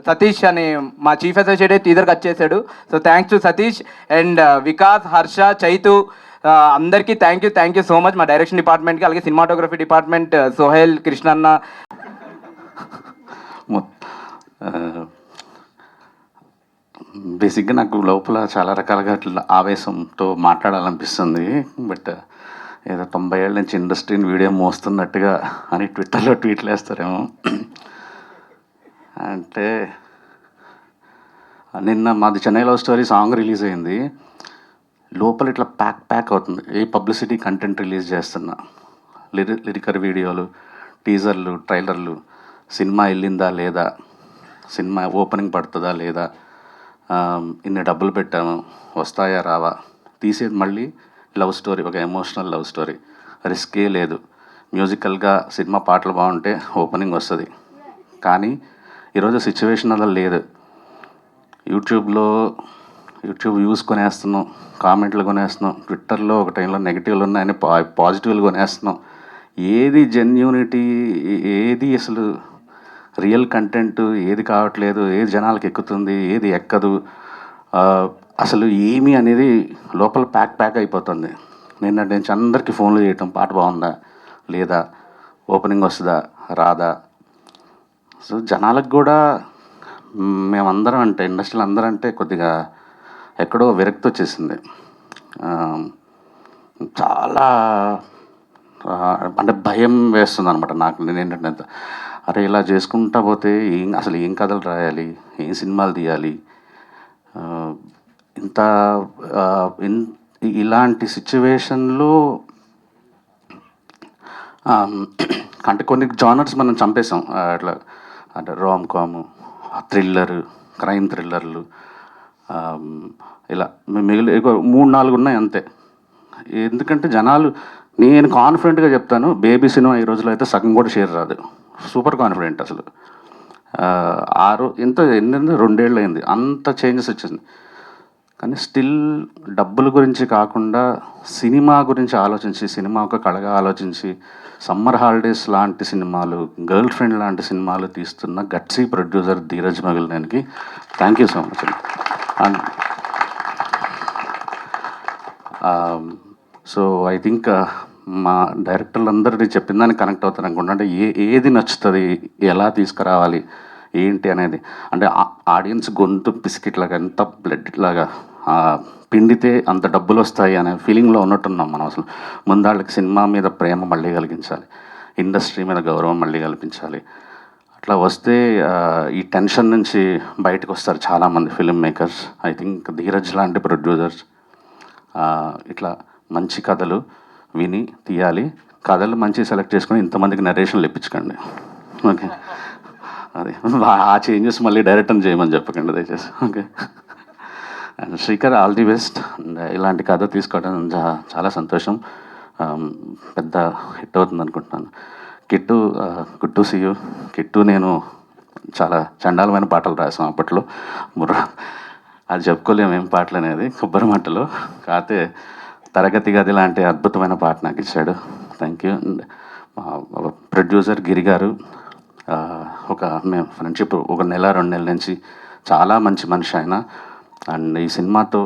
సతీష్ అని మా చీఫ్ అసోసియేట్ టీజర్ కట్ చేశాడు. So thanks to Satish. And Vikas, Harsha, Chaitu అందరికీ థ్యాంక్ యూ సో మచ్ మా డైరెక్షన్ డిపార్ట్మెంట్కి. అలాగే సినిమాటోగ్రఫీ డిపార్ట్మెంట్ సోహెల్, కృష్ణన్న. బేసిక్గా నాకు లోపల చాలా రకాలుగా ఆవేశంతో మాట్లాడాలనిపిస్తుంది. బట్ ఏదో 90 ఏళ్ళ నుంచి ఇండస్ట్రీని వీడియో మోస్తున్నట్టుగా అని ట్విట్టర్లో ట్వీట్లు వేస్తారేమో. అంటే నిన్న మాది Chennai love story song release అయింది. లోపల ఇట్లా ప్యాక్ అవుతుంది. ఏ పబ్లిసిటీ కంటెంట్ రిలీజ్ చేస్తున్నా, లిరికల్ వీడియోలు, టీజర్లు, ట్రైలర్లు, సినిమా వెళ్ళిందా లేదా, సినిమా ఓపెనింగ్ పడుతుందా లేదా, ఇన్ని డబ్బులు పెట్టాము వస్తాయా రావా, తీసేది మళ్ళీ లవ్ స్టోరీ, ఒక ఎమోషనల్ లవ్ స్టోరీ, రిస్కే లేదు. మ్యూజికల్గా సినిమా పాటలు బాగుంటే ఓపెనింగ్ వస్తుంది. కానీ ఈరోజు సిచ్యువేషన్ అలా లేదు. యూట్యూబ్ వ్యూస్ కొనేస్తున్నాం, కామెంట్లు కొనేస్తున్నాం, ట్విట్టర్లో ఒక టైంలో నెగిటివ్లు ఉన్నాయని పాజిటివ్లు కొనేస్తున్నాం. ఏది జెన్యూనిటీ, ఏది అసలు రియల్ కంటెంట్ ఏది కావట్లేదు, ఏది జనాలకు ఎక్కుతుంది, ఏది ఎక్కదు, అసలు ఏమి అనేది లోపల ప్యాక్ అయిపోతుంది. నేను అందరికీ ఫోన్లు చేయటం, పాట బాగుందా లేదా, ఓపెనింగ్ వస్తుందా రాదా. సో జనాలకు కూడా మేమందరం అంటే, ఇండస్ట్రీలో అందరం అంటే కొద్దిగా ఎక్కడో విరక్తి వచ్చేసింది. చాలా అంటే భయం వేస్తుంది అనమాట నాకు. నేనేంటంటే అరే ఇలా చేసుకుంటా పోతే అసలు ఏం కథలు రాయాలి, ఏం సినిమాలు తీయాలి, ఇలాంటి సిచ్యువేషన్లో అంటే కొన్ని జానర్స్ మనం చంపేసాం. అట్లా అంటే రామ్ కాము, థ్రిల్లరు, క్రైమ్ థ్రిల్లర్లు, ఇలా మిగిలి 3-4 ఉన్నాయి అంతే. ఎందుకంటే జనాలు, నేను కాన్ఫిడెంట్గా చెప్తాను, బేబీ సినిమా ఈ రోజులో అయితే సగం కూడా షేర్ రాదు. సూపర్ కాన్ఫిడెంట్ అసలు. ఎన్ని 2 ఏళ్ళు అయింది, అంత చేంజెస్ వచ్చింది. కానీ స్టిల్ డబ్బుల గురించి కాకుండా సినిమా గురించి ఆలోచించి, సినిమా ఒక కళగా ఆలోచించి, సమ్మర్ హాలిడేస్ లాంటి సినిమాలు, గర్ల్ ఫ్రెండ్ లాంటి సినిమాలు తీస్తున్న గట్సీ ప్రొడ్యూసర్ ధీరజ్ మగిలినేనికి thank you so much. So I think మా డైరెక్టర్లు అందరినీ చెప్పిన దానికి కనెక్ట్ అవుతారు అనుకుంటా. అంటే ఏది నచ్చుతుంది, ఎలా తీసుకురావాలి ఏంటి అనేది. అంటే ఆడియన్స్ గొంతు బిస్కెట్లాగా, ఎంత బ్లడ్ లాగా పిండితే అంత డబ్బులు వస్తాయి అనే ఫీలింగ్లో ఉన్నట్టున్నాం మనం. అసలు ముందాళ్ళకి సినిమా మీద ప్రేమ మళ్ళీ కలిగించాలి, ఇండస్ట్రీ మీద గౌరవం మళ్ళీ కల్పించాలి. అట్లా వస్తే ఈ టెన్షన్ నుంచి బయటకు వస్తారు చాలామంది film makers. I think Dheeraj లాంటి ప్రొడ్యూసర్స్ ఇట్లా మంచి కథలు విని తీయాలి. కథలు మంచి సెలెక్ట్ చేసుకొని ఇంతమందికి నరేషన్లు ఇప్పించకండి, ఓకే? అదే ఆ చేంజెస్ మళ్ళీ డైరెక్టర్ని చేయమని చెప్పకండి దయచేసి, okay? And Srikar, all the best. And ఇలాంటి కథ తీసుకోవడం చాలా సంతోషం. పెద్ద హిట్ అవుతుంది అనుకుంటున్నాను. Kittu, good to see you. Kittu నేను చాలా చండాలమైన పాటలు రాసాం అప్పట్లో, అది చెప్పుకోలేము ఏం పాటలు అనేది, కొబ్బరి మంటలు. కాకపోతే తరగతి గది లాంటి అద్భుతమైన పాట నాకు ఇచ్చాడు, థ్యాంక్ యూ. అండ్ ప్రొడ్యూసర్ గిరి గారు, మేము ఫ్రెండ్షిప్ 1 నెల 2 నెలల నుంచి, చాలా మంచి మనిషి ఆయన. అండ్ ఈ సినిమాతో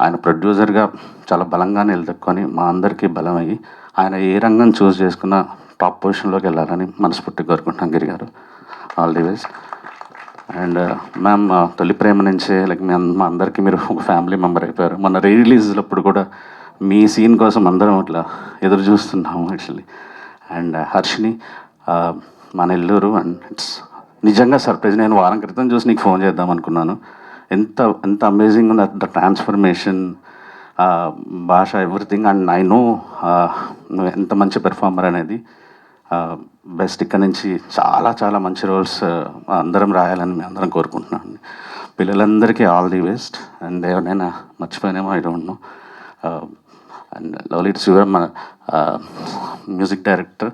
ఆయన ప్రొడ్యూసర్గా చాలా బలంగా నిలదొక్కుని మా అందరికీ బలమయ్యి ఆయన ఏ రంగం చూస్ చేసుకున్న టాప్ పొజిషన్లోకి వెళ్ళాలని మనస్ఫూర్తిగా కోరుకుంటున్నాం గిరి గారు. All the best. And ma'am, తొలి ప్రేమ నుంచే మా అందరికీ మీరు ఒక ఫ్యామిలీ మెంబర్ అయిపోయారు. మొన్న రిలీజ్లప్పుడు కూడా మీ సీన్ కోసం అందరం అట్లా ఎదురు చూస్తున్నాము యాక్చువల్లీ. అండ్ హర్షిని, మా నెల్లూరు, అండ్ ఇట్స్ నిజంగా సర్ప్రైజ్. నేను వారం క్రితం చూసి నీకు ఫోన్ చేద్దాం అనుకున్నాను. ఎంత అమేజింగ్ ఉంది ద ట్రాన్స్ఫర్మేషన్, భాష, ఎవ్రీథింగ్. అండ్ ఐ నో నువ్వు ఎంత మంచి పెర్ఫార్మర్ అనేది. బెస్ట్. ఇక్కడ నుంచి చాలా చాలా మంచి రోల్స్ అందరం రాయాలని మేము అందరం కోరుకుంటున్నాను. పిల్లలందరికీ ఆల్ ది బెస్ట్. అండ్ ఎవరైనా మర్చిపోయినేమో I don't know. And lovely to see you, మన మ్యూజిక్ డైరెక్టర్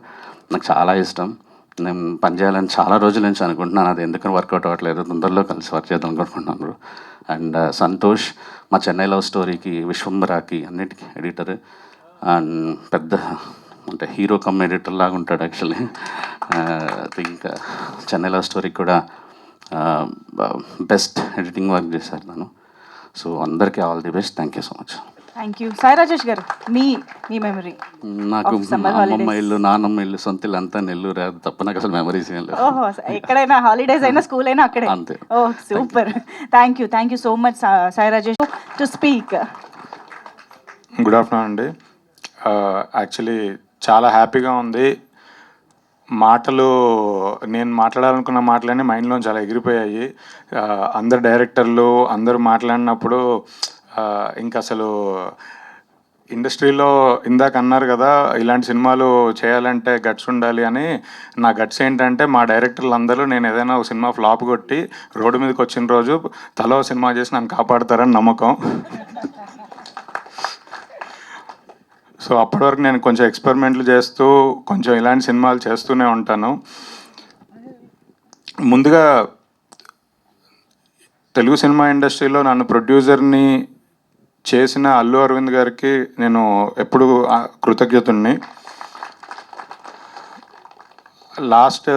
నాకు చాలా ఇష్టం. నేను పనిచేయాలని చాలా రోజుల నుంచి అనుకుంటున్నాను, అది ఎందుకని వర్కౌట్ అవ్వట్లేదు. తొందరలో కలిసి వర్క్ చేద్దాం అనుకుంటున్నాను. అండ్ సంతోష్, మా చెన్నై లవ్ స్టోరీకి, విశ్వంబరాకి అన్నిటికీ ఎడిటర్. అండ్ పెద్ద అంటే హీరో కమ్ ఎడిటర్ లాగా ఉంటాడు actually. I think Chennai love స్టోరీకి కూడా బెస్ట్ ఎడిటింగ్ వర్క్ చేశారు తను. సో అందరికీ all the best. Thank you so much. Thank you. Sai Rajesh గారు, మీ మెమరీ. నాకు అమ్మమ్మ ఇల్లు, నాన్నమ్మ ఇల్లు, సొంత ఇల్లు అంతా నెల్లూరు తప్ప నాకు అసలు మెమరీస్ ఏం లేవు. ఓహో, ఎక్కడైనా హాలిడేస్ అయినా స్కూల్ అయినా అక్కడే. అంతే. Oh super. Thank you so much Sai Rajesh to speak. Good afternoon అండి. యాక్చువల్లీ చాలా హ్యాపీగా ఉంది. మాటలు, నేను మాట్లాడాలనుకున్న మాటలన్నీ మైండ్లో చాలా ఎగిరిపోయాయి. అందరు డైరెక్టర్లు అందరూ మాట్లాడినప్పుడు ఇంకా అసలు ఇండస్ట్రీలో ఇందాక అన్నారు కదా ఇలాంటి సినిమాలు చేయాలంటే గట్స్ ఉండాలి అని. నా గట్స్ ఏంటంటే మా డైరెక్టర్లు అందరూ నేను ఏదైనా ఒక సినిమా ఫ్లాప్ కొట్టి రోడ్డు మీదకి వచ్చిన రోజు తలో సినిమా చేసి నన్ను కాపాడుతారని నమ్మకం. సో అప్పటి వరకు నేను కొంచెం ఎక్స్పెరిమెంట్లు చేస్తూ కొంచెం ఇలాంటి సినిమాలు చేస్తూనే ఉంటాను. ముందుగా తెలుగు సినిమా ఇండస్ట్రీలో నన్ను ప్రొడ్యూసర్ని చేసిన అల్లు అరవింద్ గారికి నేను ఎప్పుడు కృతజ్ఞతుణ్ణి. లాస్ట్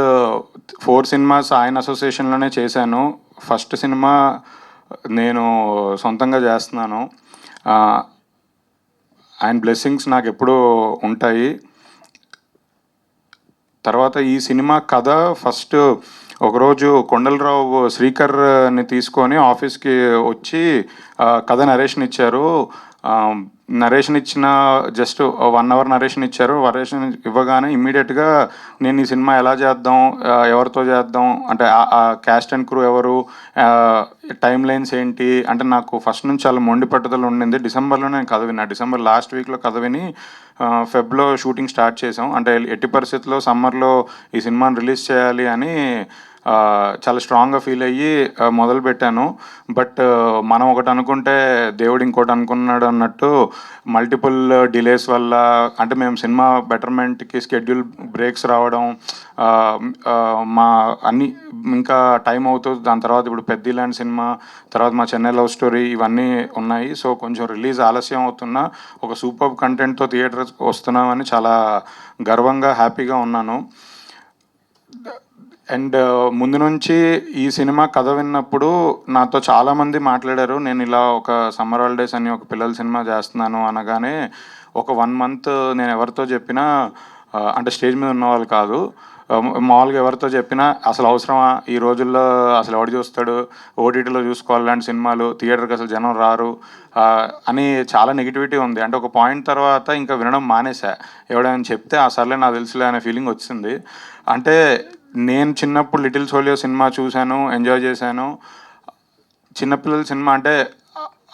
4 సినిమాస్ ఆయన అసోసియేషన్లోనే చేశాను. ఫస్ట్ సినిమా నేను సొంతంగా చేస్తున్నాను. ఆయన బ్లెస్సింగ్స్ నాకు ఎప్పుడూ ఉంటాయి. తర్వాత ఈ సినిమా కథ ఫస్ట్ ఒకరోజు కొండలరావు శ్రీకర్ని తీసుకొని ఆఫీస్కి వచ్చి కథ నరేషన్ ఇచ్చారు. నరేషన్ ఇచ్చిన జస్ట్ 1 అవర్ నరేషన్ ఇచ్చారు. నరేషన్ ఇవ్వగానే ఇమ్మీడియట్గా నేను ఈ సినిమా ఎలా చేద్దాం, ఎవరితో చేద్దాం, అంటే ఆ క్యాస్ట్ అండ్ క్రూ ఎవరు, టైం లైన్స్ ఏంటి అంటే నాకు ఫస్ట్ నుంచి చాలా మొండి పట్టుదల ఉండింది. డిసెంబర్లో నేను కథ విన్నా. డిసెంబర్ లాస్ట్ వీక్లో కథ విని ఫెబ్లో షూటింగ్ స్టార్ట్ చేసాం. అంటే ఎట్టి పరిస్థితుల్లో సమ్మర్లో ఈ సినిమాని రిలీజ్ చేయాలి అని చాలా స్ట్రాంగ్గా ఫీల్ అయ్యి మొదలుపెట్టాను. బట్ మనం ఒకటి అనుకుంటే దేవుడు ఇంకోటి అనుకున్నాడు అన్నట్టు మల్టిపుల్ డిలేస్ వల్ల, అంటే మేము సినిమా బెటర్మెంట్కి స్కెడ్యూల్ బ్రేక్స్ రావడం, మా అన్ని ఇంకా టైం అవుతుంది. దాని తర్వాత ఇప్పుడు పెద్ద ఇలాంటి సినిమా, తర్వాత మా చెన్నై లవ్ స్టోరీ, ఇవన్నీ ఉన్నాయి. సో కొంచెం రిలీజ్ ఆలస్యం అవుతున్నా ఒక సూపర్ కంటెంట్తో థియేటర్కి వస్తున్నామని చాలా గర్వంగా హ్యాపీగా ఉన్నాను. అండ్ ముందు నుంచి ఈ సినిమా కథ విన్నప్పుడు నాతో చాలామంది మాట్లాడారు. నేను ఇలా ఒక సమ్మర్ హాలిడేస్ అని ఒక పిల్లల సినిమా చేస్తున్నాను అనగానే ఒక 1 month నేను ఎవరితో చెప్పినా, అంటే స్టేజ్ మీద ఉన్న వాళ్ళు కాదు, మామూలుగా ఎవరితో చెప్పినా అసలు అవసరమా ఈ రోజుల్లో, అసలు ఎవడు చూస్తాడు, ఓటీటీలో చూసుకోవాలి లాంటి సినిమాలు, థియేటర్కి అసలు జనం రారు అని చాలా నెగిటివిటీ ఉంది. అంటే ఒక పాయింట్ తర్వాత ఇంకా వినడం మానేసా. ఎవడైనా చెప్తే ఆ సర్లే నాకు తెలుసులే అనే ఫీలింగ్ వచ్చింది. అంటే నేను చిన్నప్పుడు లిటిల్ సోలియో సినిమా చూశాను, ఎంజాయ్ చేశాను. చిన్నపిల్లల సినిమా అంటే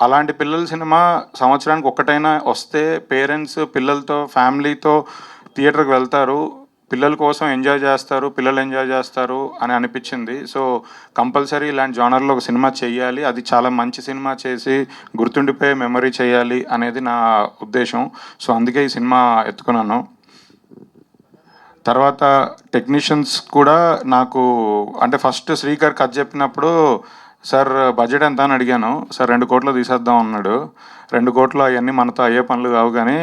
అలాంటి పిల్లల సినిమా సంవత్సరానికి ఒక్కటైనా వస్తే పేరెంట్స్ పిల్లలతో ఫ్యామిలీతో థియేటర్కి వెళ్తారు, పిల్లల కోసం ఎంజాయ్ చేస్తారు, పిల్లలు ఎంజాయ్ చేస్తారు అని అనిపించింది. సో కంపల్సరీ ఇలాంటి జానర్లో ఒక సినిమా చేయాలి, అది చాలా మంచి సినిమా చేసి గుర్తుండిపోయే మెమరీ చేయాలి అనేది నా ఉద్దేశం. సో అందుకే ఈ సినిమా ఎత్తుకున్నాను. తర్వాత టెక్నీషియన్స్ కూడా నాకు, అంటే ఫస్ట్ శ్రీకర్ కథ చెప్పినప్పుడు సార్ బడ్జెట్ ఎంత అని అడిగాను. సార్ 2 కోట్లు తీసేద్దాం అన్నాడు. 2 కోట్లు అవన్నీ మనతో అయ్యే పనులు కావు, కానీ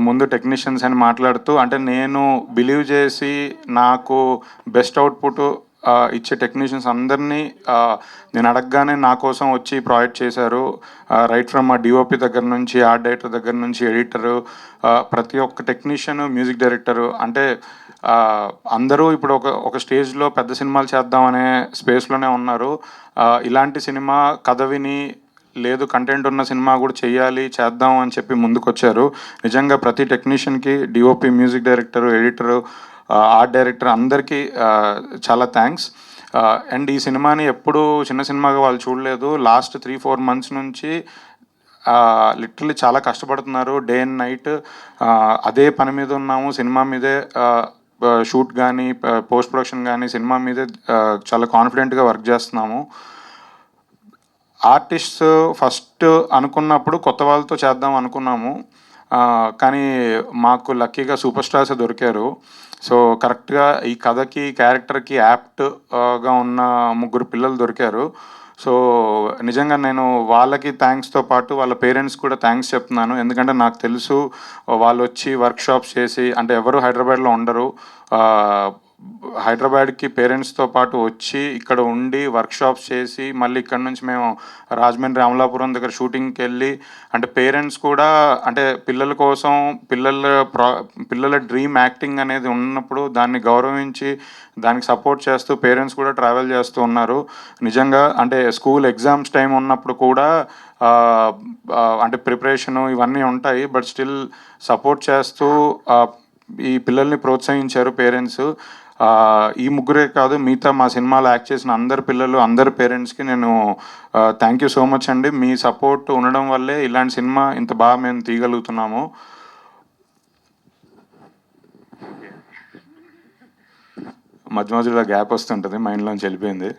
ముందు టెక్నీషియన్స్ అని మాట్లాడుతూ, అంటే నేను బిలీవ్ చేసి నాకు బెస్ట్ అవుట్పుట్ ఇచ్చే టెక్నీషియన్స్ అందరినీ నేను అడగగానే నా కోసం వచ్చి ప్రాజెక్ట్ చేశారు. రైట్ ఫ్రమ్ మా డిఓపి దగ్గర నుంచి, ఆర్ట్ డైరెక్టర్ దగ్గర నుంచి, ఎడిటరు, ప్రతి ఒక్క టెక్నీషియన్, మ్యూజిక్ డైరెక్టరు, అంటే అందరూ ఇప్పుడు ఒక స్టేజ్లో పెద్ద సినిమాలు చేద్దామనే స్పేస్లోనే ఉన్నారు. ఇలాంటి సినిమా కథ విని, లేదు కంటెంట్ ఉన్న సినిమా కూడా చేయాలి, చేద్దాం అని చెప్పి ముందుకొచ్చారు. నిజంగా ప్రతి టెక్నీషియన్కి, DOP, music director, editor, art director అందరికీ చాలా థ్యాంక్స్. అండ్ ఈ సినిమాని ఎప్పుడూ చిన్న సినిమాగా వాళ్ళు చూడలేదు. లాస్ట్ 3-4 months నుంచి లిటరలీ చాలా కష్టపడుతున్నారు, డే అండ్ నైట్ అదే పని మీద ఉన్నాము. సినిమా మీదే షూట్ కానీ, పోస్ట్ ప్రొడక్షన్ కానీ సినిమా మీదే చాలా కాన్ఫిడెంట్గా వర్క్ చేస్తున్నాము. ఆర్టిస్ట్ ఫస్ట్ అనుకున్నప్పుడు కొత్త వాళ్ళతో చేద్దాం అనుకున్నాము, కానీ మాకు లక్కీగా సూపర్ స్టార్స్ దొరికారు. సో కరెక్ట్గా ఈ కథకి, క్యారెక్టర్కి యాప్ట్గా ఉన్న 3 పిల్లలు దొరికారు. సో నిజంగా నేను వాళ్ళకి థ్యాంక్స్తో పాటు వాళ్ళ పేరెంట్స్ కూడా థ్యాంక్స్ చెప్తున్నాను. ఎందుకంటే నాకు తెలుసు వాళ్ళు వచ్చి వర్క్షాప్స్ చేసి, అంటే ఎవరు హైదరాబాద్లో ఉండరు, హైదరాబాద్కి పేరెంట్స్తో పాటు వచ్చి ఇక్కడ ఉండి వర్క్షాప్స్ చేసి, మళ్ళీ ఇక్కడ నుంచి మేము రాజమండ్రి అమలాపురం దగ్గర షూటింగ్కి వెళ్ళి, అంటే పేరెంట్స్ కూడా, అంటే పిల్లల కోసం, పిల్లల డ్రీమ్ యాక్టింగ్ అనేది ఉన్నప్పుడు దాన్ని గౌరవించి దానికి సపోర్ట్ చేస్తూ పేరెంట్స్ కూడా ట్రావెల్ చేస్తూ ఉన్నారు. నిజంగా అంటే స్కూల్ ఎగ్జామ్స్ టైం ఉన్నప్పుడు కూడా అంటే ప్రిపరేషను ఇవన్నీ ఉంటాయి, బట్ స్టిల్ సపోర్ట్ చేస్తూ ఈ పిల్లల్ని ప్రోత్సహించారు పేరెంట్స్. ఈ 3 కాదు, మిగతా మా సినిమాలో యాక్ట్ చేసిన అందరు పిల్లలు, అందరు పేరెంట్స్కి నేను థ్యాంక్ యూ సో మచ్ అండి. మీ సపోర్ట్ ఉండడం వల్లే ఇలాంటి సినిమా ఇంత బాగా మేము తీయగలుగుతున్నాము. మధ్య మధ్యలో గ్యాప్ వస్తుంటుంది, మైండ్లోంచి వెళ్ళిపోయింది.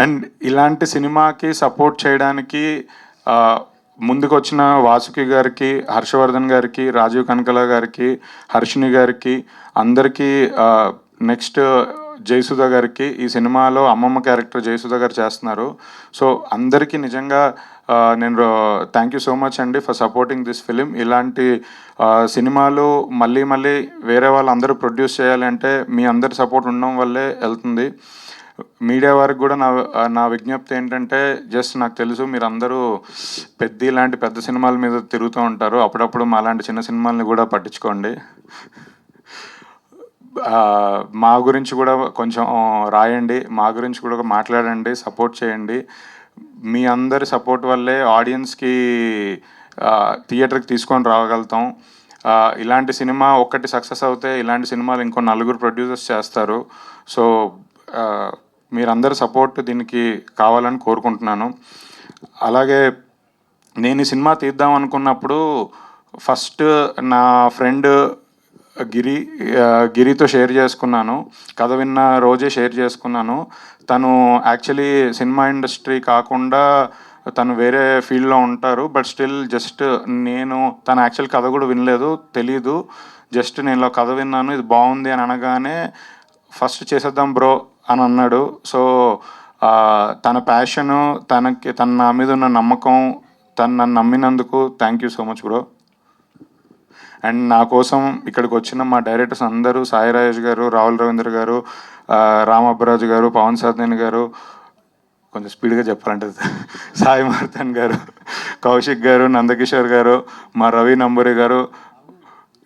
అండ్ ఇలాంటి సినిమాకి సపోర్ట్ చేయడానికి ముందుకు వచ్చిన వాసుకి గారికి, హర్షవర్ధన్ గారికి, రాజీవ్ కనకల గారికి, హర్షిని గారికి, అందరికీ, నెక్స్ట్ జయసుధ గారికి, ఈ సినిమాలో అమ్మమ్మ క్యారెక్టర్ జయసుధ గారు చేస్తున్నారు. సో అందరికీ నిజంగా నేను థ్యాంక్ యూ సో మచ్ అండి ఫర్ సపోర్టింగ్ దిస్ ఫిలిం. ఇలాంటి సినిమాలు మళ్ళీ మళ్ళీ వేరే వాళ్ళు అందరూ ప్రొడ్యూస్ చేయాలంటే మీ అందరి సపోర్ట్ ఉండడం వల్లే వెళ్తుంది. మీడియా వారికి కూడా నా విజ్ఞప్తి ఏంటంటే, జస్ట్ నాకు తెలుసు మీరందరూ ఇలాంటి పెద్ద సినిమాల మీద తిరుగుతూ ఉంటారు, అప్పుడప్పుడు మా లాంటి చిన్న సినిమాలని కూడా పట్టించుకోండి. మా గురించి కూడా కొంచెం రాయండి, మా గురించి కూడా మాట్లాడండి, సపోర్ట్ చేయండి. మీ అందరి సపోర్ట్ వల్లే ఆడియన్స్కి థియేటర్కి తీసుకొని రాగలుగుతాం. ఇలాంటి సినిమా ఒక్కటి సక్సెస్ అవుతే ఇలాంటి సినిమాలు ఇంకో 4 ప్రొడ్యూసర్స్ చేస్తారు. సో మీరందరి సపోర్ట్ దీనికి కావాలని కోరుకుంటున్నాను. అలాగే నేను ఈ సినిమా తీద్దాం అనుకున్నప్పుడు ఫస్ట్ నా ఫ్రెండ్ గిరితో షేర్ చేసుకున్నాను, కథ విన్న రోజే షేర్ చేసుకున్నాను. తను యాక్చువల్లీ సినిమా ఇండస్ట్రీ కాకుండా తను వేరే ఫీల్డ్లో ఉంటారు, బట్ స్టిల్ జస్ట్ తను యాక్చువల్ కథ కూడా వినలేదు, తెలీదు. జస్ట్ నేను ఇలా కథ విన్నాను, ఇది బాగుంది అని అనగానే ఫస్ట్ చేసేద్దాం బ్రో అని అన్నాడు. సో తన ప్యాషను, తన నా మీద ఉన్న నమ్మకం, తను నన్ను నమ్మినందుకు thank you so much bro. And నా కోసం ఇక్కడికి వచ్చిన మా డైరెక్టర్స్ అందరూ, సాయి రాజేష్ గారు, రాహుల్ రవీంద్ర గారు, రామబ్బరాజు గారు, పవన్ సాధనేని గారు, కొంచెం స్పీడ్గా చెప్పాలంటే సాయి మార్తన్ గారు, కౌశిక్ గారు, నందకిషోర్ గారు, మా రవి నంబూరి గారు,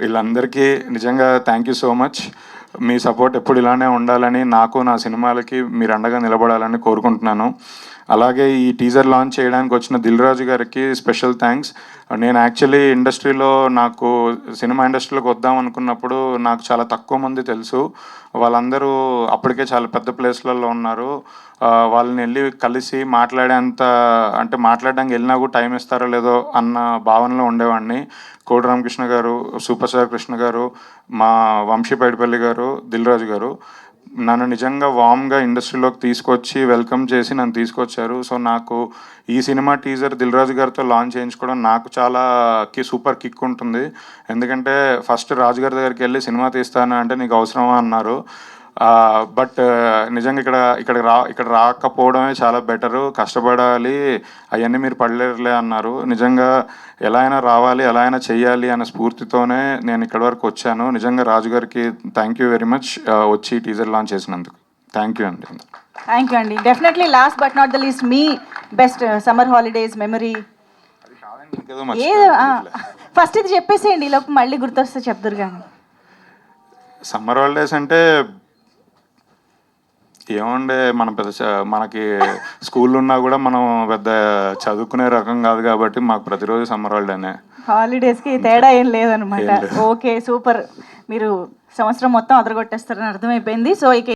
వీళ్ళందరికీ నిజంగా thank you so much. Me support ఎప్పుడు ఇలానే ఉండాలని, నాకు నా సినిమాలకి మీరు అండగా నిలబడాలని కోరుకుంటున్నాను. అలాగే ఈ టీజర్ లాంచ్ చేయడానికి వచ్చిన దిల్ రాజు గారికి స్పెషల్ థ్యాంక్స్. నేను యాక్చువల్లీ నాకు సినిమా ఇండస్ట్రీలోకి వద్దాం అనుకున్నప్పుడు నాకు చాలా తక్కువ మంది తెలుసు. వాళ్ళందరూ అప్పటికే చాలా పెద్ద ప్లేస్లలో ఉన్నారు. వాళ్ళని వెళ్ళి కలిసి మాట్లాడడానికి వెళ్ళినా కూడా టైం ఇస్తారో లేదో అన్న భావనలో ఉండేవాడిని. కోడి రామకృష్ణ గారు, సూపర్ స్టార్ కృష్ణ గారు, మా వంశీ పైడిపల్లి గారు, దిల్ రాజు గారు నన్ను నిజంగా వామ్గా ఇండస్ట్రీలోకి తీసుకొచ్చి వెల్కమ్ చేసి నన్ను తీసుకొచ్చారు. సో నాకు ఈ సినిమా టీజర్ దిల్ రాజు గారితో లాంచ్ చేయించుకోవడం నాకు చాలా సూపర్ కిక్ ఉంటుంది. ఎందుకంటే ఫస్ట్ రాజు గారి దగ్గరికి వెళ్ళి సినిమా తీస్తాను అంటే నీకు అవసరమా అన్నారు. బట్ నిజంగా ఇక్కడ రాకపోవడమే చాలా బెటరు, కష్టపడాలి, అవన్నీ మీరు పడలేరులే అన్నారు. నిజంగా ఎలా అయినా రావాలి, ఎలా అయినా చెయ్యాలి అనే స్ఫూర్తితోనే నేను ఇక్కడి వరకు వచ్చాను. నిజంగా రాజు గారికి థ్యాంక్ యూ వెరీ మచ్ వచ్చి టీజర్ లాంచ్ చేసినందుకు. థ్యాంక్ యూ అండి. థ్యాంక్ యూ అండి. Definitely last but not the least, me best summer holidays memory ఏదో ఫస్ట్ ఇది చెప్పేసేయండి, ఈలోపు మళ్ళీ గుర్తొస్తే చెప్తారు. కానీ సమ్మర్ హాలిడేస్ అంటే ఏముండే, మనకి స్కూల్ ఉన్నా కూడా మనం పెద్ద చదువుకునే రకం కాదు కాబట్టి మాకు ప్రతిరోజు సమ్మర్ హాలిడేనే. హాలిడేస్కి తేడా ఏం లేదనమాట. Okay, super. మీరు సంవత్సరం మొత్తం అదరగొట్టేస్తారని అర్థమైపోయింది. సో ఇక